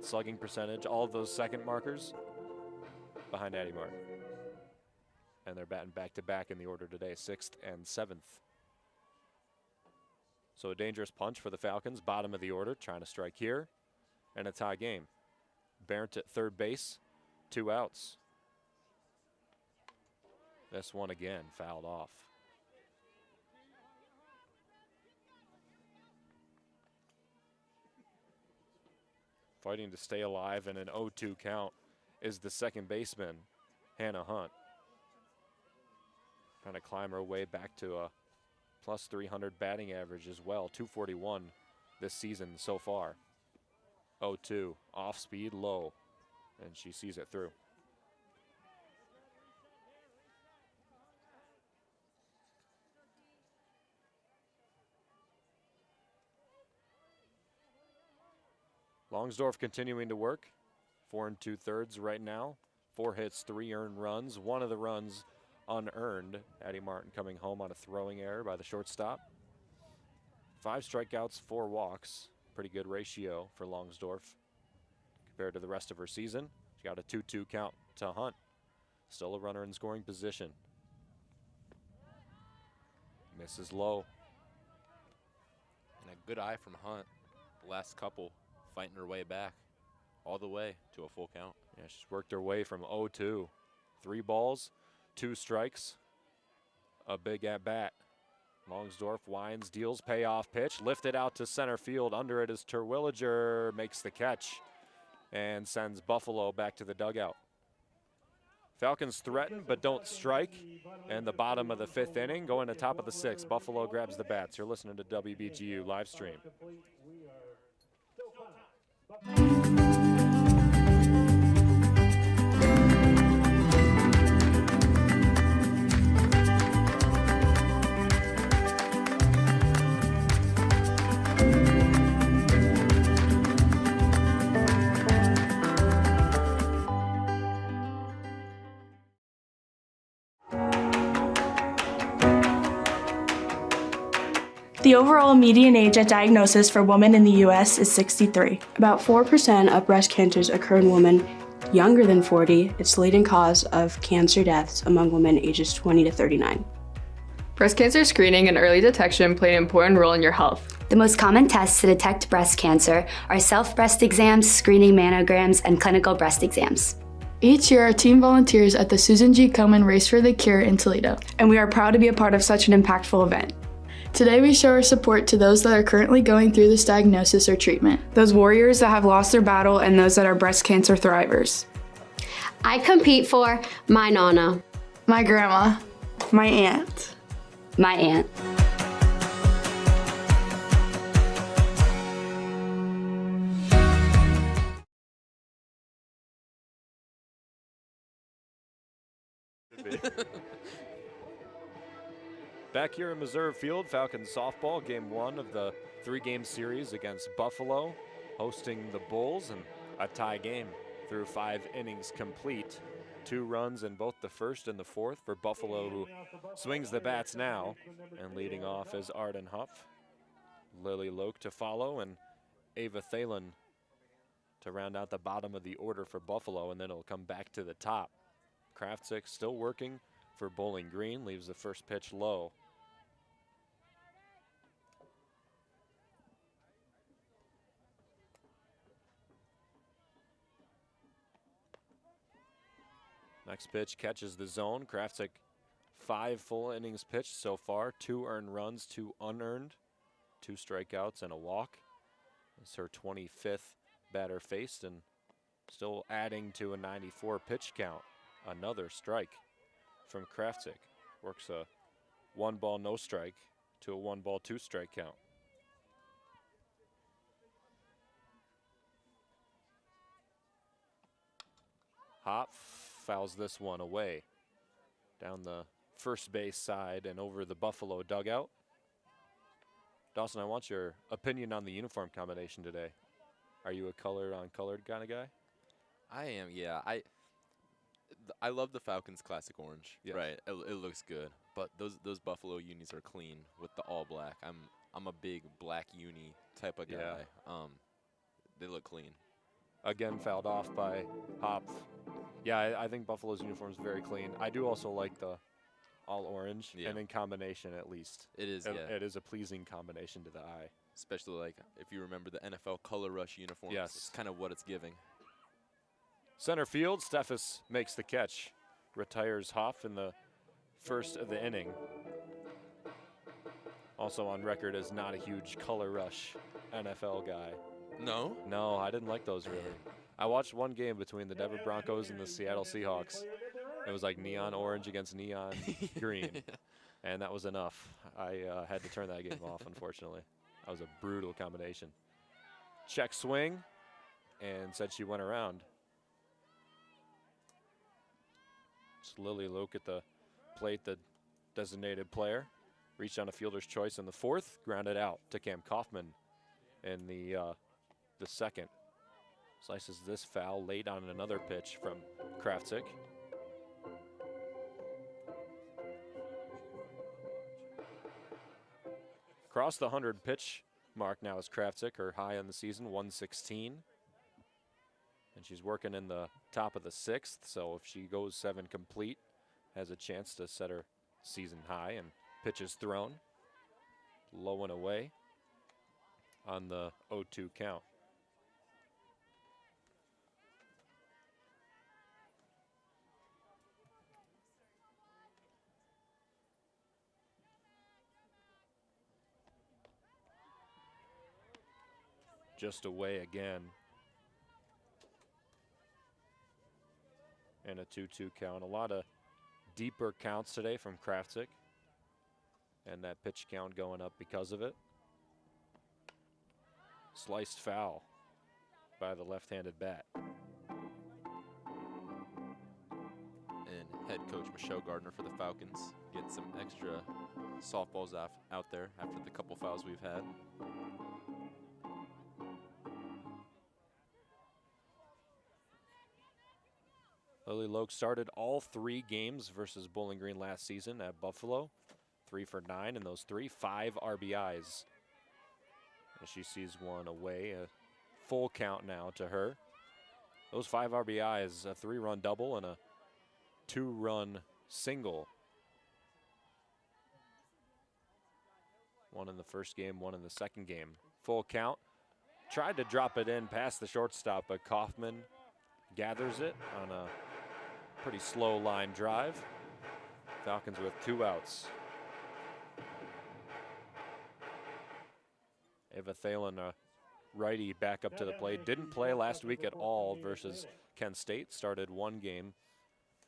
slugging percentage, all of those second markers behind Addie Martin. And they're batting back-to-back in the order today, 6th and 7th. So a dangerous punch for the Falcons, bottom of the order, trying to strike here, and a tie game. Barrett at third base, 2 outs. This one again, fouled off. Fighting to stay alive in an 0-2 count is the second baseman, Hannah Hunt. Trying to climb her way back to a plus 300 batting average as well, 241 this season so far. 0-2, off speed, low, and she sees it through. Longsdorf continuing to work. 4 2/3 right now. 4 hits, 3 earned runs. 1 of the runs unearned. Addie Martin coming home on a throwing error by the shortstop. 5 strikeouts, 4 walks. Pretty good ratio for Longsdorf compared to the rest of her season. She got a 2-2 count to Hunt. Still a runner in scoring position. Misses low. And a good eye from Hunt. The last couple fighting her way back all the way to a full count. Yeah, she's worked her way from 0-2. 3 balls, 2 strikes, a big at bat. Longsdorf winds, deals payoff pitch, lifted out to center field. Under it is Terwilliger, makes the catch and sends Buffalo back to the dugout. Falcons threaten but don't strike. And the bottom of the 5th inning, going to top of the 6th. Buffalo grabs the bats. You're listening to WBGU live stream. The overall median age at diagnosis for women in the U.S. is 63. About 4% of breast cancers occur in women younger than 40. It's the leading cause of cancer deaths among women ages 20 to 39. Breast cancer screening and early detection play an important role in your health. The most common tests to detect breast cancer are self-breast exams, screening mammograms, and clinical breast exams. Each year, our team volunteers at the Susan G. Komen Race for the Cure in Toledo, and we are proud to be a part of such an impactful event. Today we show our support to those that are currently going through this diagnosis or treatment. Those warriors that have lost their battle and those that are breast cancer thrivers. I compete for my Nana, My grandma. My aunt. My aunt. Back here in Meserve Field, Falcons softball, game 1 of the 3-game series against Buffalo, hosting the Bulls, and a tie game through 5 innings complete. 2 runs in both the first and the fourth for Buffalo, who swings the bats now, and leading off is Arden Huff. Lily Loke to follow, and Ava Thalen to round out the bottom of the order for Buffalo, and then it'll come back to the top. Craftic still working for Bowling Green, leaves the first pitch low. Next pitch catches the zone. Craftic 5 full innings pitched so far, 2 earned runs, 2 unearned, 2 strikeouts and a walk. It's her 25th batter faced, and still adding to a 94 pitch count. Another strike from Craftic. Works a 1 ball no strike to a 1 ball 2 strike count. Hop fouls this one away down the first base side and over the Buffalo dugout. Dawson, I want your opinion on the uniform combination today. Are you a colored on colored kind of guy? I am, yeah. I love the Falcons classic orange. Yes. Right, it looks good. But those Buffalo unis are clean with the all black. I'm a big black uni type of guy. Yeah. They look clean. Again, fouled off by Hop. Yeah, I think Buffalo's uniform is very clean. I do also like the all orange, Yeah. and in combination at least. It is, yeah. It is a pleasing combination to the eye. Especially like if you remember the NFL Color Rush uniforms. Yes. It's kind of what it's giving. Center field, Steffes makes the catch. Retires Hoff in the first of the inning. Also on record as not a huge Color Rush NFL guy. No? No, I didn't like those really. I watched one game between the Denver Broncos and the Seattle Seahawks. It was like neon orange against neon green, and that was enough. I had to turn that game off, unfortunately. That was a brutal combination. Check swing, and said she went around. It's Lily Loke at the plate, the designated player. Reached on a fielder's choice in the fourth, grounded out to Cam Kaufman in the second. Slices this foul late on another pitch from Craftic. Across the 100 pitch mark now is Craftic, her high on the season, 116. And she's working in the top of the 6th, so if she goes 7 complete, has a chance to set her season high. And pitch is thrown, low and away on the 0-2 count. Just away again. And a 2-2 count. A lot of deeper counts today from Craftic. And that pitch count going up because of it. Sliced foul by the left-handed bat. And head coach Michelle Gardner for the Falcons getting some extra softballs out there after the couple fouls we've had. Lily Loke started all 3 games versus Bowling Green last season at Buffalo. 3 for 9 in those 3, 5 RBIs. And she sees one away, a full count now to her. Those 5 RBIs, a 3-run double and a 2-run single. One in the first game, one in the second game. Full count. Tried to drop it in past the shortstop, but Kaufman gathers it on a pretty slow line drive. Falcons with 2 outs. Ava Thalen, a righty, back up to the plate. Didn't play last week at all versus Kent State. Started 1 game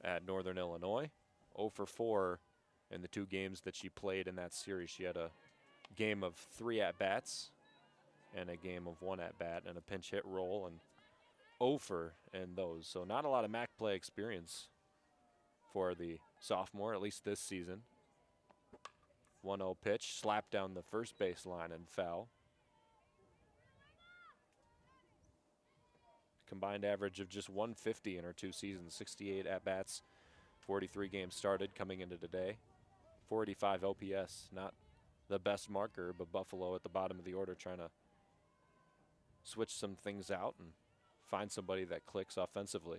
at Northern Illinois. 0 for 4 in the 2 games that she played in that series. She had a game of 3 at-bats and a game of 1 at-bat and a pinch hit roll, and 0 for in those. So not a lot of MAC play experience for the sophomore, at least this season. 1-0 pitch, slapped down the first baseline and foul. Combined average of just 150 in her 2 seasons, 68 at-bats, 43 games started coming into today. 485 OPS, not the best marker, but Buffalo at the bottom of the order trying to switch some things out and find somebody that clicks offensively.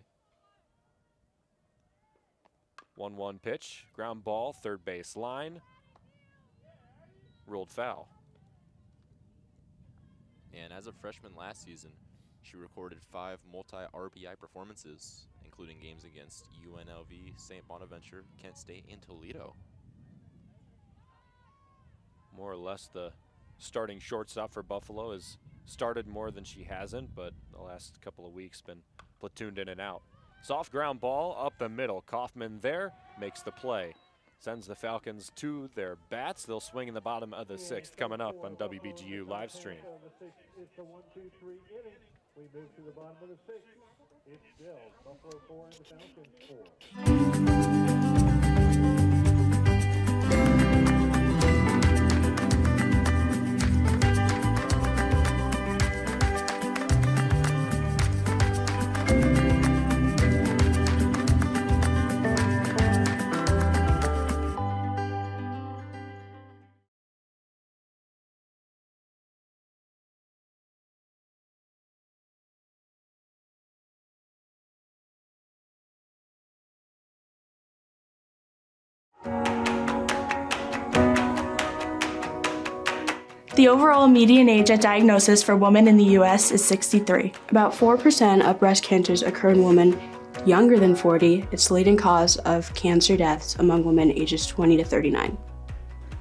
1-1 pitch, ground ball, third base line, ruled foul. And as a freshman last season, she recorded 5 multi-RBI performances, including games against UNLV, St. Bonaventure, Kent State, and Toledo. More or less the starting shortstop for Buffalo has started more than she hasn't, but the last couple of weeks been platooned in and out. Soft ground ball up the middle. Kaufman there makes the play. Sends the Falcons to their bats. They'll swing in the bottom of the 6th coming up on WBGU live stream. It's a 1-2-3 inning. We move to the bottom of the 6th. It's still Buffalo 4 and the Falcons 4. The overall median age at diagnosis for women in the U.S. is 63. About 4% of breast cancers occur in women younger than 40. It's the leading cause of cancer deaths among women ages 20 to 39.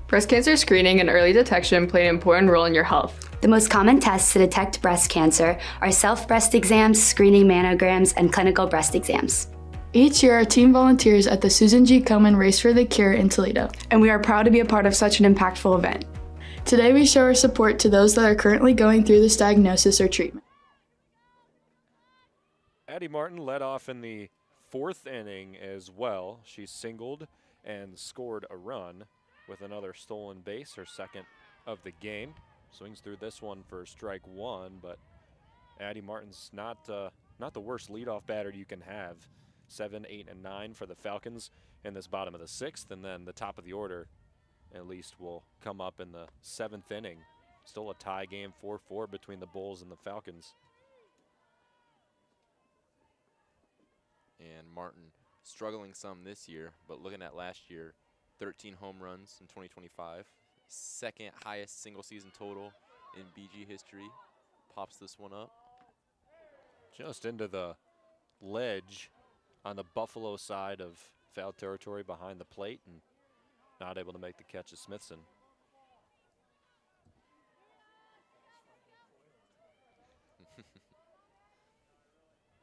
Breast cancer screening and early detection play an important role in your health. The most common tests to detect breast cancer are self-breast exams, screening mammograms, and clinical breast exams. Each year, our team volunteers at the Susan G. Komen Race for the Cure in Toledo, and we are proud to be a part of such an impactful event. Today, we show our support to those that are currently going through this diagnosis or treatment. Addie Martin led off in the 4th inning as well. She singled and scored a run with another stolen base, her 2nd of the game. Swings through this one for strike 1, but Addie Martin's not the worst leadoff batter you can have. 7, 8, and 9 for the Falcons in this bottom of the 6th, and then the top of the order at least will come up in the 7th inning. Still a tie game, 4-4 between the Bulls and the Falcons. And Martin struggling some this year, but looking at last year, 13 home runs in 2025. Second highest single season total in BG history. Pops this one up. Just into the ledge on the Buffalo side of foul territory behind the plate, and not able to make the catch of Smithson.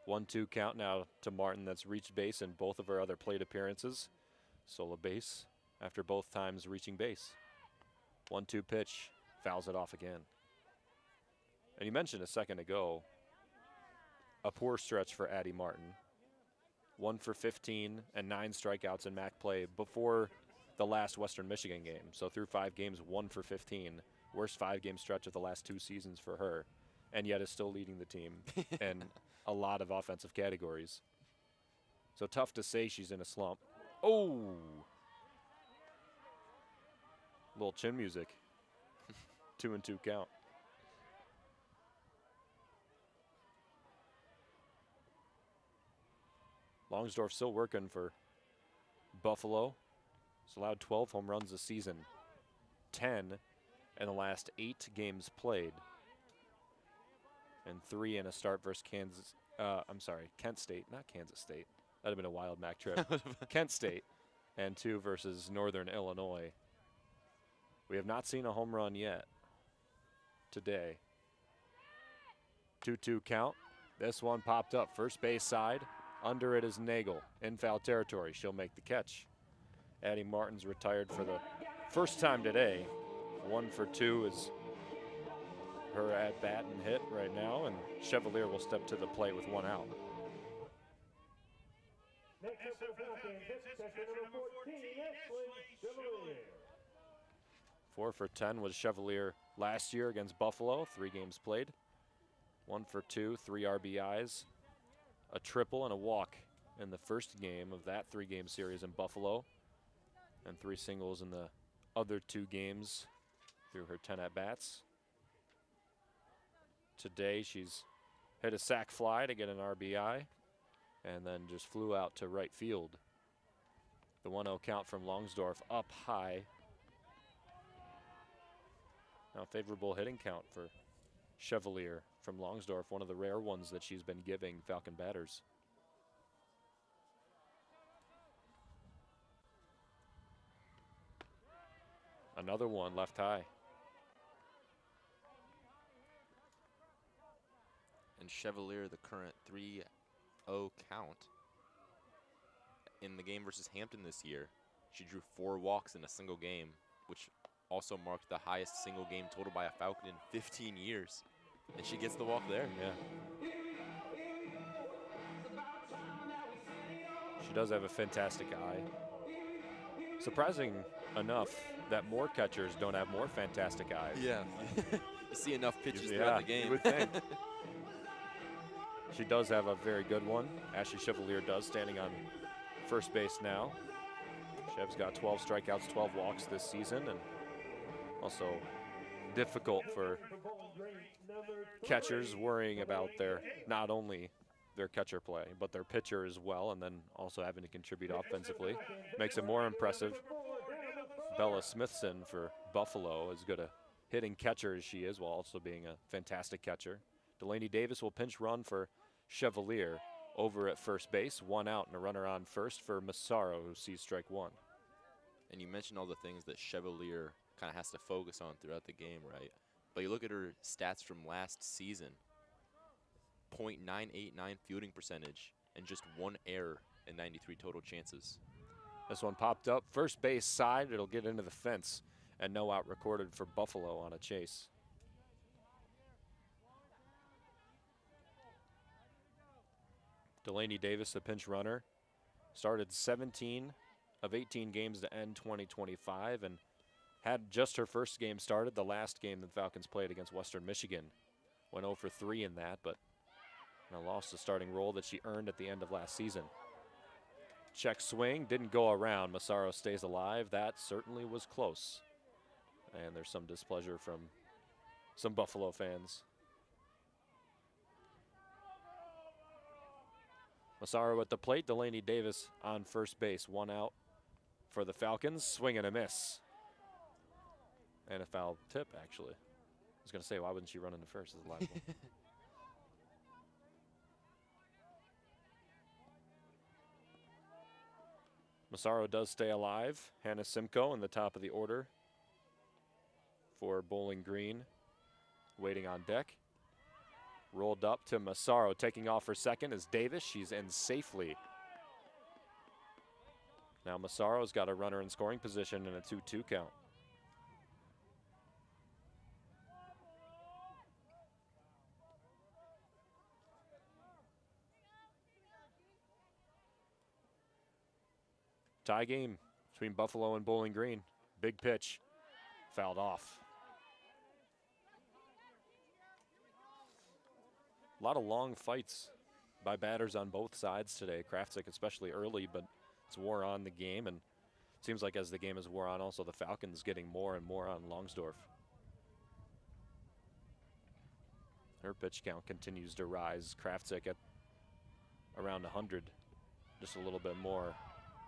One-two count now to Martin. That's reached base in both of her other plate appearances. Solo base after both times reaching base. 1-2 pitch, fouls it off again. And you mentioned a second ago, a poor stretch for Addie Martin. 1 for 15 and 9 strikeouts in MAC play before the last Western Michigan game. So through 5 games, 1 for 15. Worst 5-game stretch of the last 2 seasons for her. And yet is still leading the team in a lot of offensive categories. So tough to say she's in a slump. Oh! Little chin music. 2-2 count. Longsdorf still working for Buffalo. He's allowed 12 home runs this season. 10 in the last 8 games played. And 3 in a start versus Kent State, not Kansas State. That'd have been a wild MAC trip. Kent State, and 2 versus Northern Illinois. We have not seen a home run yet today. 2-2 count. This one popped up first base side. Under it is Nagel in foul territory. She'll make the catch. Addie Martin's retired for the first time today. 1 for 2 is her at bat and hit right now, and Chevalier will step to the plate with 1 out. Next up for Falcons, catcher number 14, Ashley Chevalier. 4 for 10 was Chevalier last year against Buffalo. 3 games played. 1 for 2, 3 RBIs, a triple and a walk in the first game of that 3-game series in Buffalo, and 3 singles in the other 2 games through her 10 at-bats. Today she's hit a sac fly to get an RBI and then just flew out to right field. The 1-0 count from Longsdorf up high. Now favorable hitting count for Chevalier from Longsdorf, one of the rare ones that she's been giving Falcon batters. Another one left high. And Chevalier, the current 3-0 count. In the game versus Hampton this year, she drew 4 walks in a single game, which also marked the highest single game total by a Falcon in 15 years. And she gets the walk there. Yeah. She does have a fantastic eye. Surprising enough that more catchers don't have more fantastic eyes. Yeah. You see enough pitches throughout the game. You would think. She does have a very good one. Ashley Chevalier does, standing on first base now. Chev's got 12 strikeouts, 12 walks this season, and also difficult for catchers worrying about their, not only their catcher play, but their pitcher as well, and then also having to contribute offensively. Makes it more impressive. Bella Smithson for Buffalo, as good a hitting catcher as she is, while also being a fantastic catcher. Delaney Davis will pinch run for Chevalier over at first base. 1 out and a runner on first for Massaro, who sees strike 1. And you mentioned all the things that Chevalier kind of has to focus on throughout the game, right? But you look at her stats from last season. .989 fielding percentage and just 1 error in 93 total chances. This one popped up first base side. It'll get into the fence, and no out recorded for Buffalo on a chase. Delaney Davis, the pinch runner, started 17 of 18 games to end 2025 and had just her first game started, the last game the Falcons played against Western Michigan. Went 0 for 3 in that, but And lost the starting role that she earned at the end of last season. Check swing, didn't go around. Massaro stays alive. That certainly was close. And there's some displeasure from some Buffalo fans. Massaro at the plate. Delaney Davis on first base. 1 out for the Falcons. Swing and a miss. And a foul tip, actually. I was going to say, why wouldn't she run into first as a live one? Massaro does stay alive. Hannah Simcoe in the top of the order for Bowling Green, waiting on deck. Rolled up to Massaro, taking off for second is Davis. She's in safely. Now Massaro's got a runner in scoring position and a 2-2 count. Tie game between Buffalo and Bowling Green. Big pitch, fouled off. A lot of long fights by batters on both sides today. Craftic especially early, but it's wore on the game, and it seems like as the game has wore on, also the Falcons getting more and more on Longsdorf. Her pitch count continues to rise. Craftic at around 100, just a little bit more.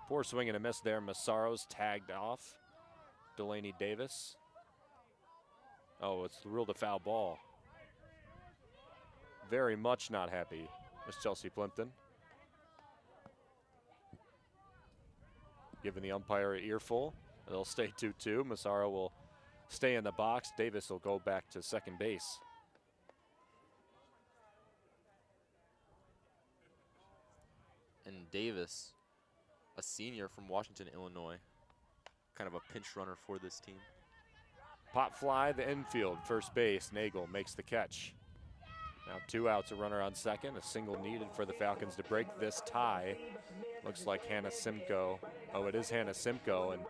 Poor swing and a miss there. Massaro's tagged off. Delaney Davis. Oh, it's ruled a foul ball. Very much not happy, Miss Chelsea Plimpton. Giving the umpire an earful. It'll stay 2-2. Massaro will stay in the box. Davis will go back to second base. And Davis, a senior from Washington, Illinois, kind of a pinch runner for this team. Pop fly, the infield, first base. Nagel makes the catch. Now 2 outs, a runner on second. A single needed for the Falcons to break this tie. Looks like Hannah Simcoe. Oh, it is Hannah Simcoe, and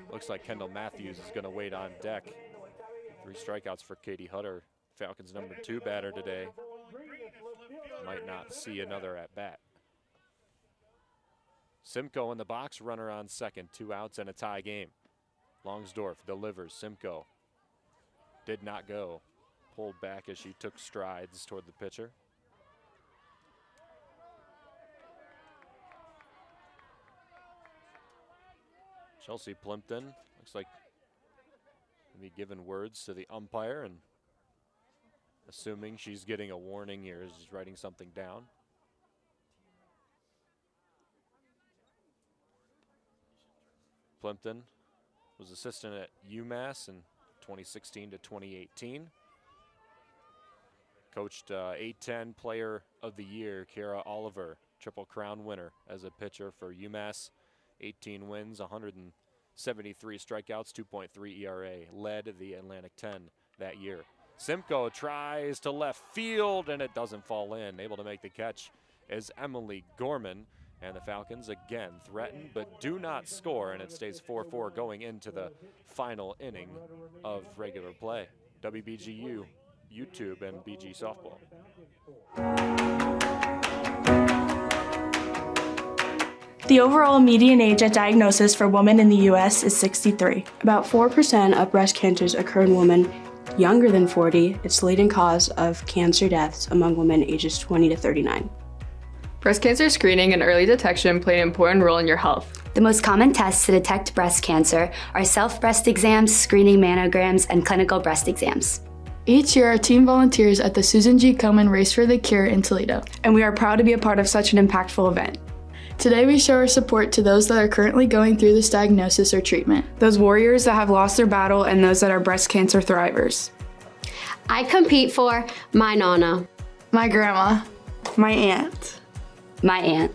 looks like Kendall Matthews is going to wait on deck. 3 strikeouts for Katie Hutter, Falcons number 2 batter today. Might not see another at bat. Simcoe in the box, runner on second. 2 outs and a tie game. Longsdorf delivers. Simcoe did not go. Pulled back as she took strides toward the pitcher. Chelsea Plimpton looks like maybe giving words to the umpire and assuming she's getting a warning here as she's writing something down. Plimpton was assistant at UMass in 2016 to 2018. Coached A-10 Player of the Year, Kiara Oliver, Triple Crown winner as a pitcher for UMass. 18 wins, 173 strikeouts, 2.3 ERA. Led the Atlantic 10 that year. Simcoe tries to left field, and it doesn't fall in. Able to make the catch is Emily Gorman. And the Falcons again threaten but do not score, and it stays 4-4 going into the final inning of regular play. WBGU, YouTube, and BG Softball. The overall median age at diagnosis for women in the U.S. is 63. About 4% of breast cancers occur in women younger than 40. It's the leading cause of cancer deaths among women ages 20 to 39. Breast cancer screening and early detection play an important role in your health. The most common tests to detect breast cancer are self-breast exams, screening mammograms, and clinical breast exams. Each year, our team volunteers at the Susan G. Komen Race for the Cure in Toledo, and we are proud to be a part of such an impactful event. Today, we show our support to those that are currently going through this diagnosis or treatment. Those warriors that have lost their battle and those that are breast cancer thrivers. I compete for my Nana, My grandma. My aunt. My aunt.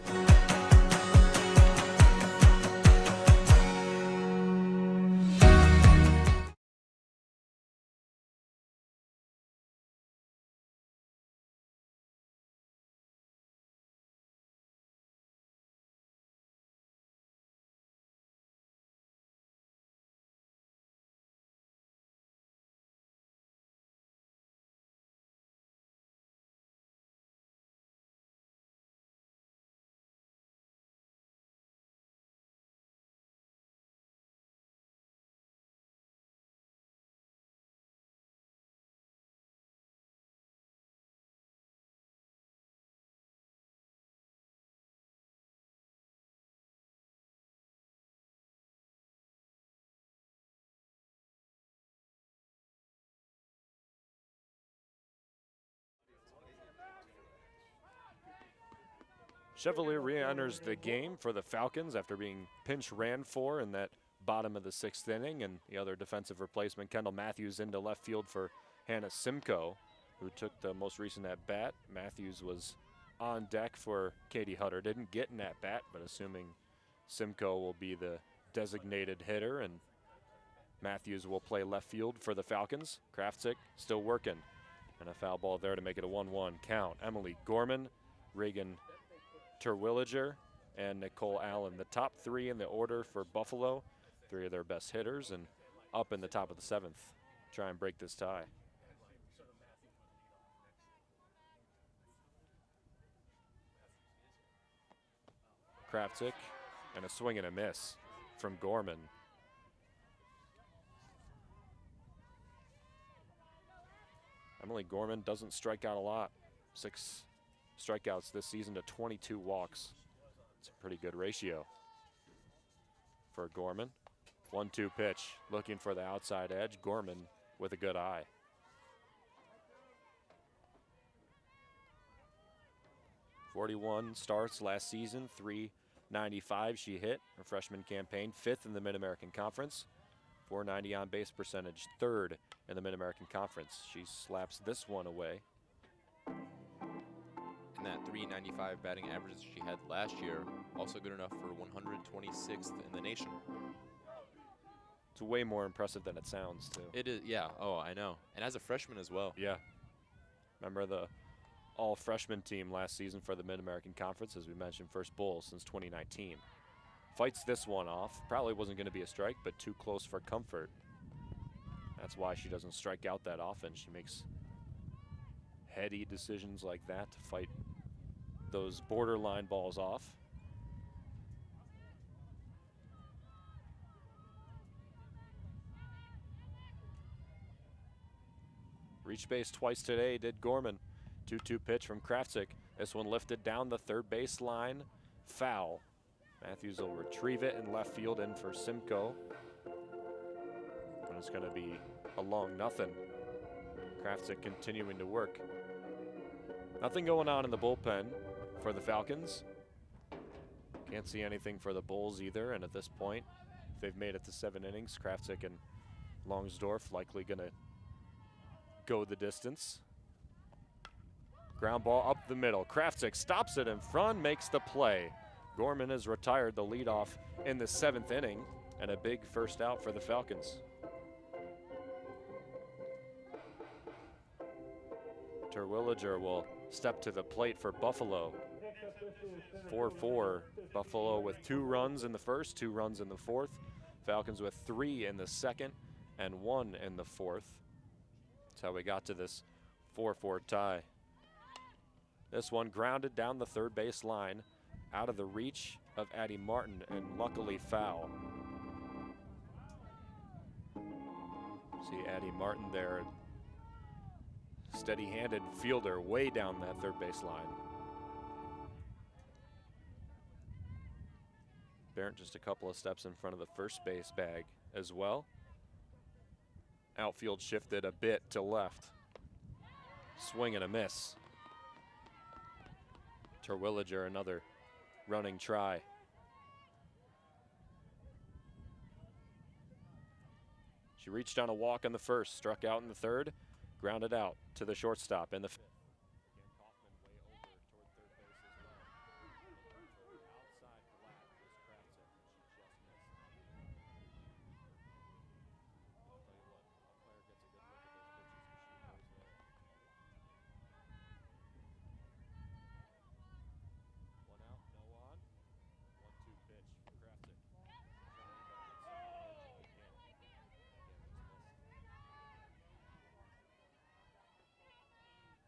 Chevalier re-enters the game for the Falcons after being pinch ran for in that bottom of the 6th inning, and the other defensive replacement, Kendall Matthews, into left field for Hannah Simcoe, who took the most recent at-bat. Matthews was on deck for Katie Hutter. Didn't get an at-bat, but assuming Simcoe will be the designated hitter and Matthews will play left field for the Falcons. Craftic still working, and a foul ball there to make it a 1-1 count. Emily Gorman, Reagan Terwilliger, and Nicole Allen, the top 3 in the order for Buffalo, 3 of their best hitters, and up in the top of the 7th. Try and break this tie. Craftic, and a swing and a miss from Gorman. Emily Gorman doesn't strike out a lot. 6 strikeouts this season to 22 walks. It's a pretty good ratio for Gorman. 1-2 pitch, looking for the outside edge. Gorman with a good eye. .41 starts last season, .395 she hit her freshman campaign, 5th in the Mid-American Conference. .490 on base percentage, 3rd in the Mid-American Conference. She slaps this one away. And that .395 batting average she had last year, also good enough for 126th in the nation. It's way more impressive than it sounds, too. It is, yeah. Oh, I know. And as a freshman as well. Yeah. Remember the all-freshman team last season for the Mid-American Conference, as we mentioned, first bowl since 2019. Fights this one off. Probably wasn't going to be a strike, but too close for comfort. That's why she doesn't strike out that often. She makes heady decisions like that to fight those borderline balls off. Reached base twice today, did Gorman. 2-2 pitch from Craftic. This one lifted down the third base line. Foul. Matthews will retrieve it in left field in for Simcoe. And it's going to be a long nothing. Craftic continuing to work. Nothing going on in the bullpen for the Falcons. Can't see anything for the Bulls either. And at this point, if they've made it to 7 innings, Craftic and Longsdorf likely going to go the distance. Ground ball up the middle. Craftic stops it in front, makes the play. Gorman has retired the leadoff in the 7th inning, and a big first out for the Falcons. Terwilliger will step to the plate for Buffalo. 4-4. Buffalo with 2 runs in the first, 2 runs in the 4th. Falcons with 3 in the 2nd and 1 in the 4th. That's how we got to this 4-4 tie. This one grounded down the third base line, out of the reach of Addie Martin, and luckily foul. See Addie Martin there, steady-handed fielder way down that third base line. Barrett just a couple of steps in front of the first base bag as well. Outfield shifted a bit to left. Swing and a miss. Terwilliger, another running try. She reached on a walk in the first, struck out in the 3rd, grounded out to the shortstop in the 5th. Again, Kaufman way over toward third base as well. Outside flat was Craftic, and she just missed. I'll tell you what, umpire gets a good look at those pitches because she knows there. 1 out, no on. 1-2 pitch for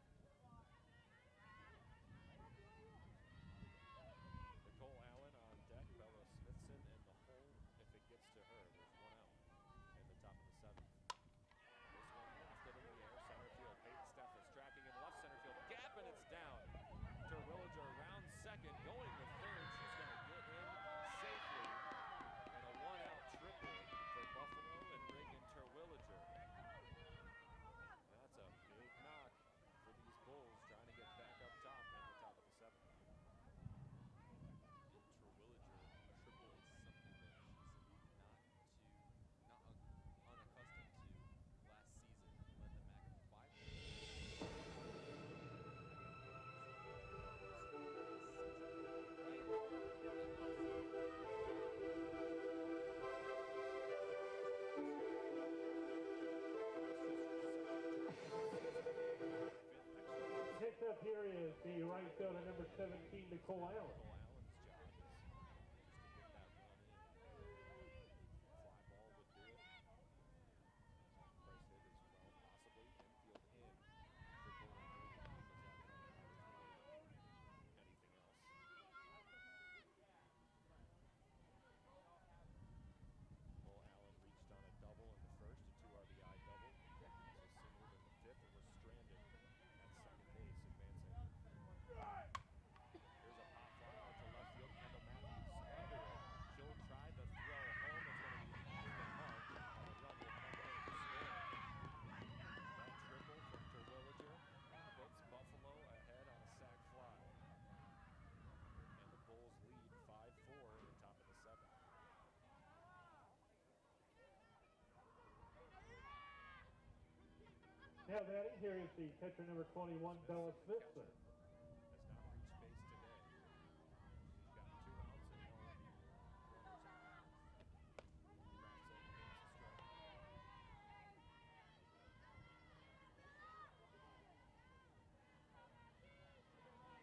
Craftic. Cole Allen. Allen's job is just to get that one in. Fly ball would do it. Price hit as well, possibly. Infield in for Bowling Green because that run matters more than anything else. Cole Allen reached on a double in the first, a 2 RBI double. Also singled in the fifth and was stranded at second base, advancing. Here's a pop fly out to left field. Kendall Matthews under it. She'll try the throw home. It's going to be off the mark, and a run will come in to score. That triple from Terwilliger puts Buffalo ahead on a sac fly. And the Bulls lead 5-4 in the top of the seventh. Now, Daddy, here is the catcher number 21, Bella Smithson. Has not reached base today. She's got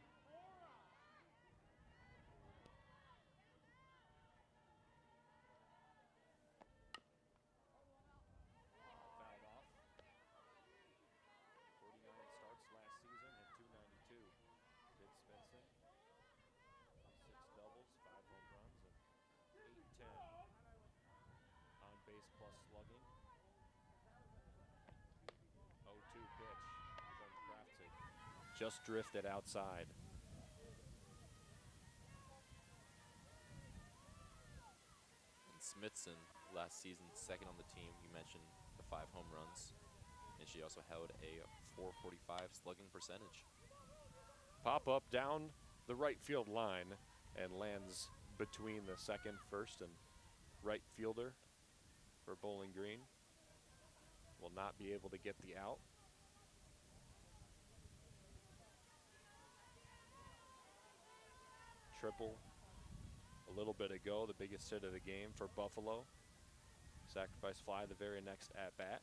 2 outs and no runners on. Craftic takes the strike. Fouled off. 49 starts last season, hit .292. Did Smithson. 6 doubles, 5 home runs, and 810 on base plus slugging. 0-2 pitch from Craftic. Just drifted outside. And Smithson, last season, second on the team. You mentioned the 5 home runs. And she also held a .445 slugging percentage. Pop up down the right field line and lands between the second, first, and right fielder for Bowling Green. Will not be able to get the out. Triple a little bit ago, the biggest hit of the game for Buffalo. Sacrifice fly the very next at-bat.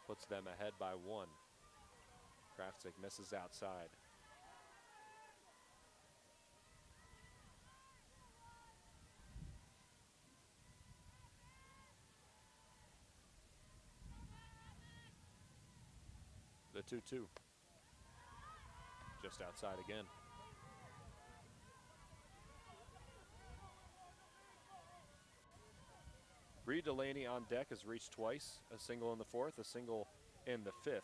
Puts them ahead by 1. Craftic misses outside. The 2-2. Just outside again. Bree Delaney on deck has reached twice. A single in the 4th, a single in the 5th.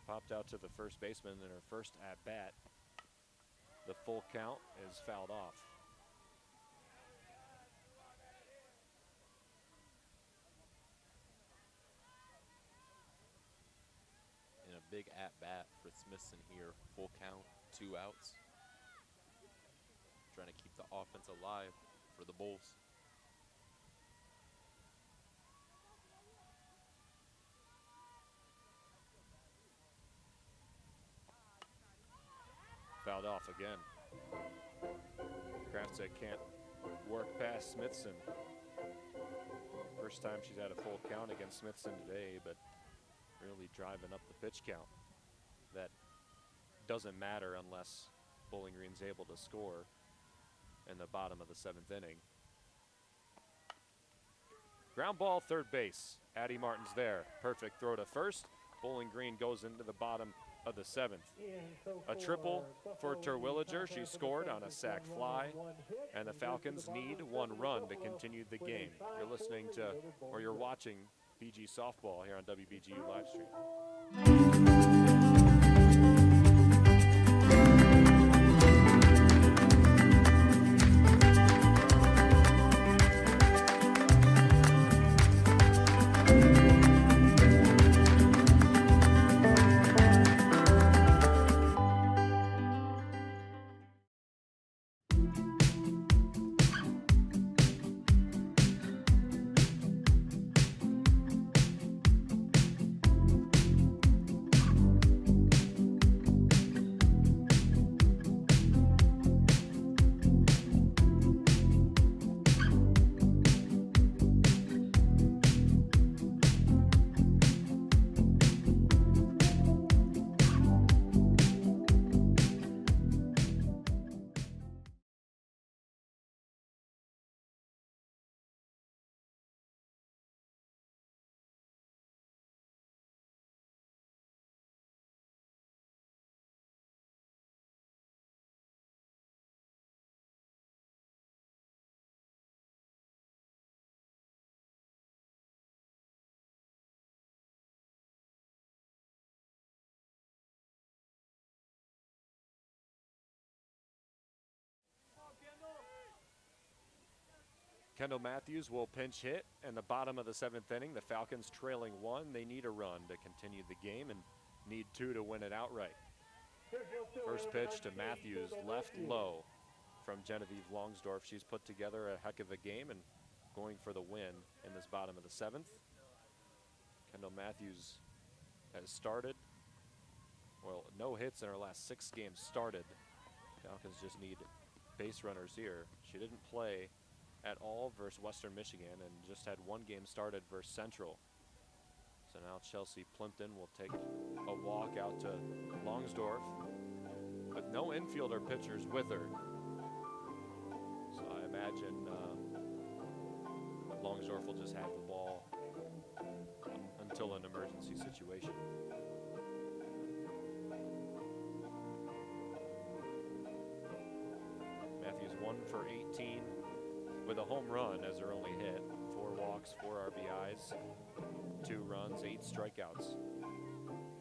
Popped out to the first baseman in her first at-bat. The full count is fouled off. In a big at-bat for Smithson here. Full count, 2 outs. Trying to keep the offense alive for the Bulls. Fouled off again. Craftic can't work past Smithson. First time she's had a full count against Smithson today, but really driving up the pitch count. That doesn't matter unless Bowling Green's able to score in the bottom of the 7th inning. Ground ball, third base. Addie Martin's there. Perfect throw to first. Bowling Green goes into the bottom of the 7th. A triple for Terwilliger. She scored on a sac fly, and the Falcons need 1 run to continue the game. You're listening to, or you're watching BG Softball here on WBGU Livestream. Kendall Matthews will pinch hit in the bottom of the 7th inning. The Falcons trailing 1. They need a run to continue the game and need 2 to win it outright. First pitch to Matthews, left low from Genevieve Longsdorf. She's put together a heck of a game and going for the win in this bottom of the 7th. Kendall Matthews has started, well, no hits in her last 6 games started. Falcons just need base runners here. She didn't play at all versus Western Michigan and just had 1 game started versus Central. So now Chelsea Plimpton will take a walk out to Longsdorf, but no infield or pitchers with her. So I imagine Longsdorf will just have the ball until an emergency situation. Matthews 1 for 18 with a home run as her only hit. 4 walks, 4 RBIs, 2 runs, 8 strikeouts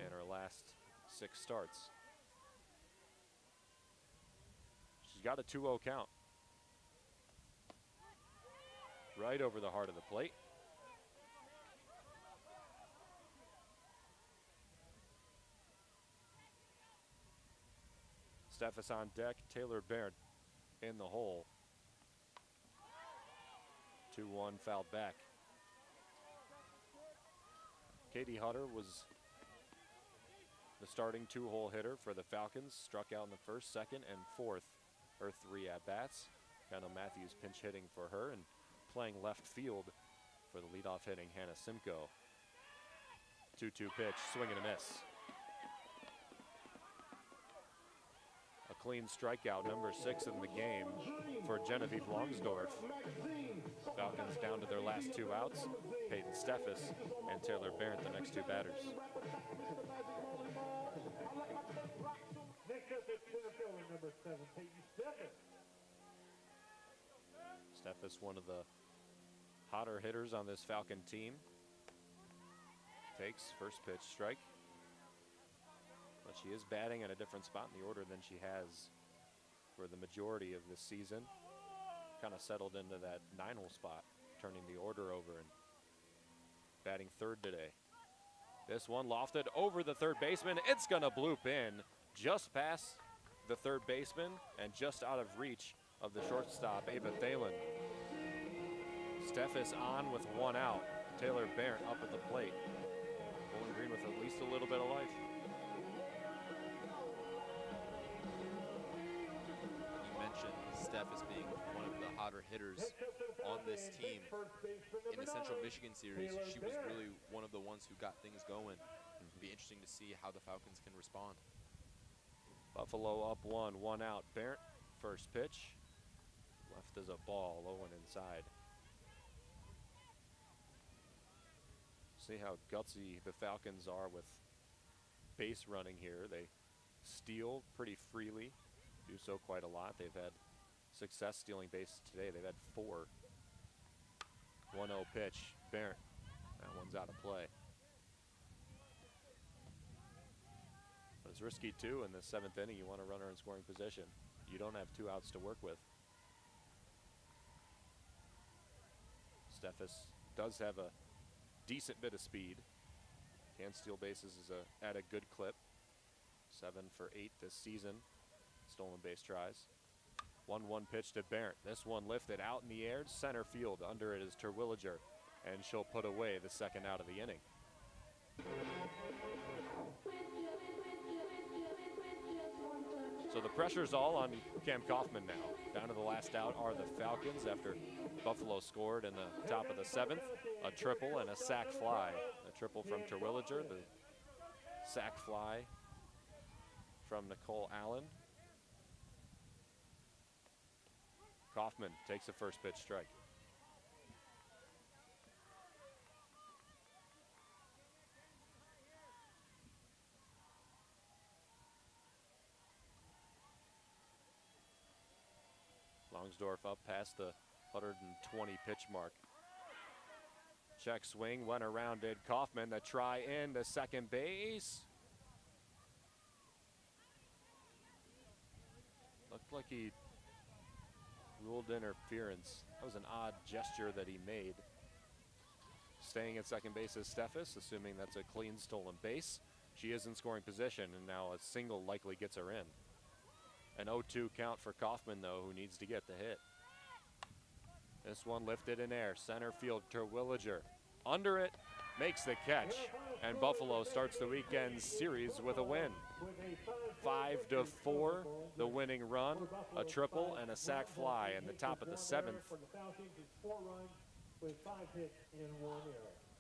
in her last 6 starts. She's got a 2-0 count. Right over the heart of the plate. Steffes on deck, Taylor Barrett in the hole. 2-1 fouled back. Katie Hutter was the starting 2-hole hitter for the Falcons. Struck out in the 1st, 2nd, and 4th, her 3 at-bats. Kendall Matthews pinch hitting for her and playing left field for the leadoff hitting Hannah Simcoe. 2-2 pitch, swing and a miss. A clean strikeout, number 6 in the game for Genevieve Longsdorf. Falcons down to their last 2 outs. Peyton Steffes and Taylor Barrett, the next 2 batters. Next up is center fielder number 7, Peyton Steffes. Steffes, one of the hotter hitters on this Falcon team. Takes first pitch strike. But she is batting at a different spot in the order than she has for the majority of this season. Kind of settled into that 9-hole spot, turning the order over and batting 3rd today. This one lofted over the 3rd baseman. It's gonna bloop in just past the 3rd baseman and just out of reach of the shortstop, Ava Thalen. Steffes on with 1 out. Taylor Barrett up at the plate. Bowling Green with at least a little bit of life. You mentioned Steph as being one of the hotter hitters on this team. In the Central Michigan series, she was really one of the ones who got things going. It'll be interesting to see how the Falcons can respond. Buffalo up 1 out. Barrett, first pitch. Left as a ball, low and inside. See how gutsy the Falcons are with base running here. They steal pretty freely, do so quite a lot. They've had success stealing bases today. They've had 4. 1-0 pitch, Barrett. That one's out of play. But it's risky too in the 7th inning. You want a runner in scoring position. You don't have 2 outs to work with. Steffes does have a decent bit of speed. Can steal bases at a good clip. 7 for 8 this season. Stolen base tries. 1-1 pitch to Barrett. This one lifted out in the air, center field. Under it is Terwilliger, and she'll put away the 2nd out of the inning. So the pressure's all on Cam Kaufman now. Down to the last out are the Falcons after Buffalo scored in the top of the 7th. A triple and a sac fly. A triple from Terwilliger, the sac fly from Nicole Allen. Kaufman takes a first pitch strike. Longsdorf up past the 120 pitch mark. Check swing, went around Ed Kaufman. The try in the second base. Looked like he ruled interference. That was an odd gesture that he made. Staying at second base is Steffes, assuming that's a clean stolen base. She is in scoring position, and now a single likely gets her in. An 0-2 count for Kaufman, though, who needs to get the hit. This one lifted in air, center field, Terwilliger. Under it, makes the catch, and Buffalo starts the weekend series with a win. 5-4, the winning run, a triple and a sac fly in the top of the 7th.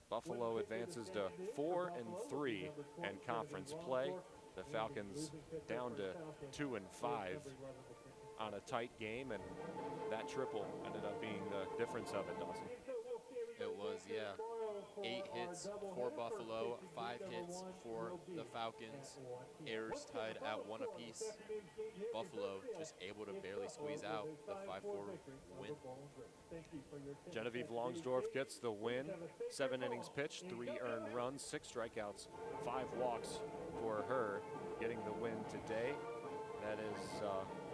Buffalo advances to 4-3 in conference play. The Falcons down to 2-5 on a tight game, and that triple ended up being the difference of it, Dawson. It was, yeah. 8 hits for Buffalo, 5 hits for the Falcons. Errors tied at 1 apiece. Buffalo just able to barely squeeze out the 5-4 win. Genevieve Longsdorff gets the win. 7 innings pitched, 3 earned runs, 6 strikeouts, 5 walks for her, getting the win today. That is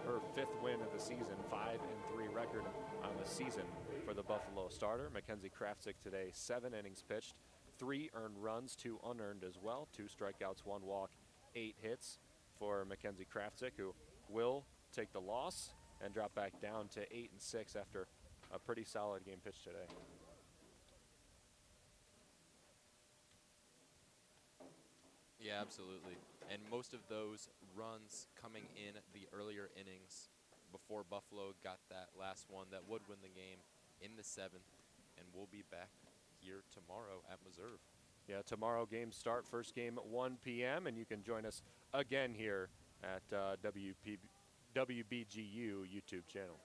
her 5th win of the season, 5-3 record on the season for the Buffalo starter. Mackenzie Craftic today, 7 innings pitched, 3 earned runs, 2 unearned as well, 2 strikeouts, 1 walk, 8 hits for Mackenzie Craftic, who will take the loss and drop back down to 8-6 after a pretty solid game pitched today. Yeah, absolutely. And most of those runs coming in the earlier innings before Buffalo got that last one that would win the game in the 7th. And we'll be back here tomorrow at Meserve. Yeah, tomorrow games start. First game at 1 p.m. and you can join us again here at WBGU YouTube channel.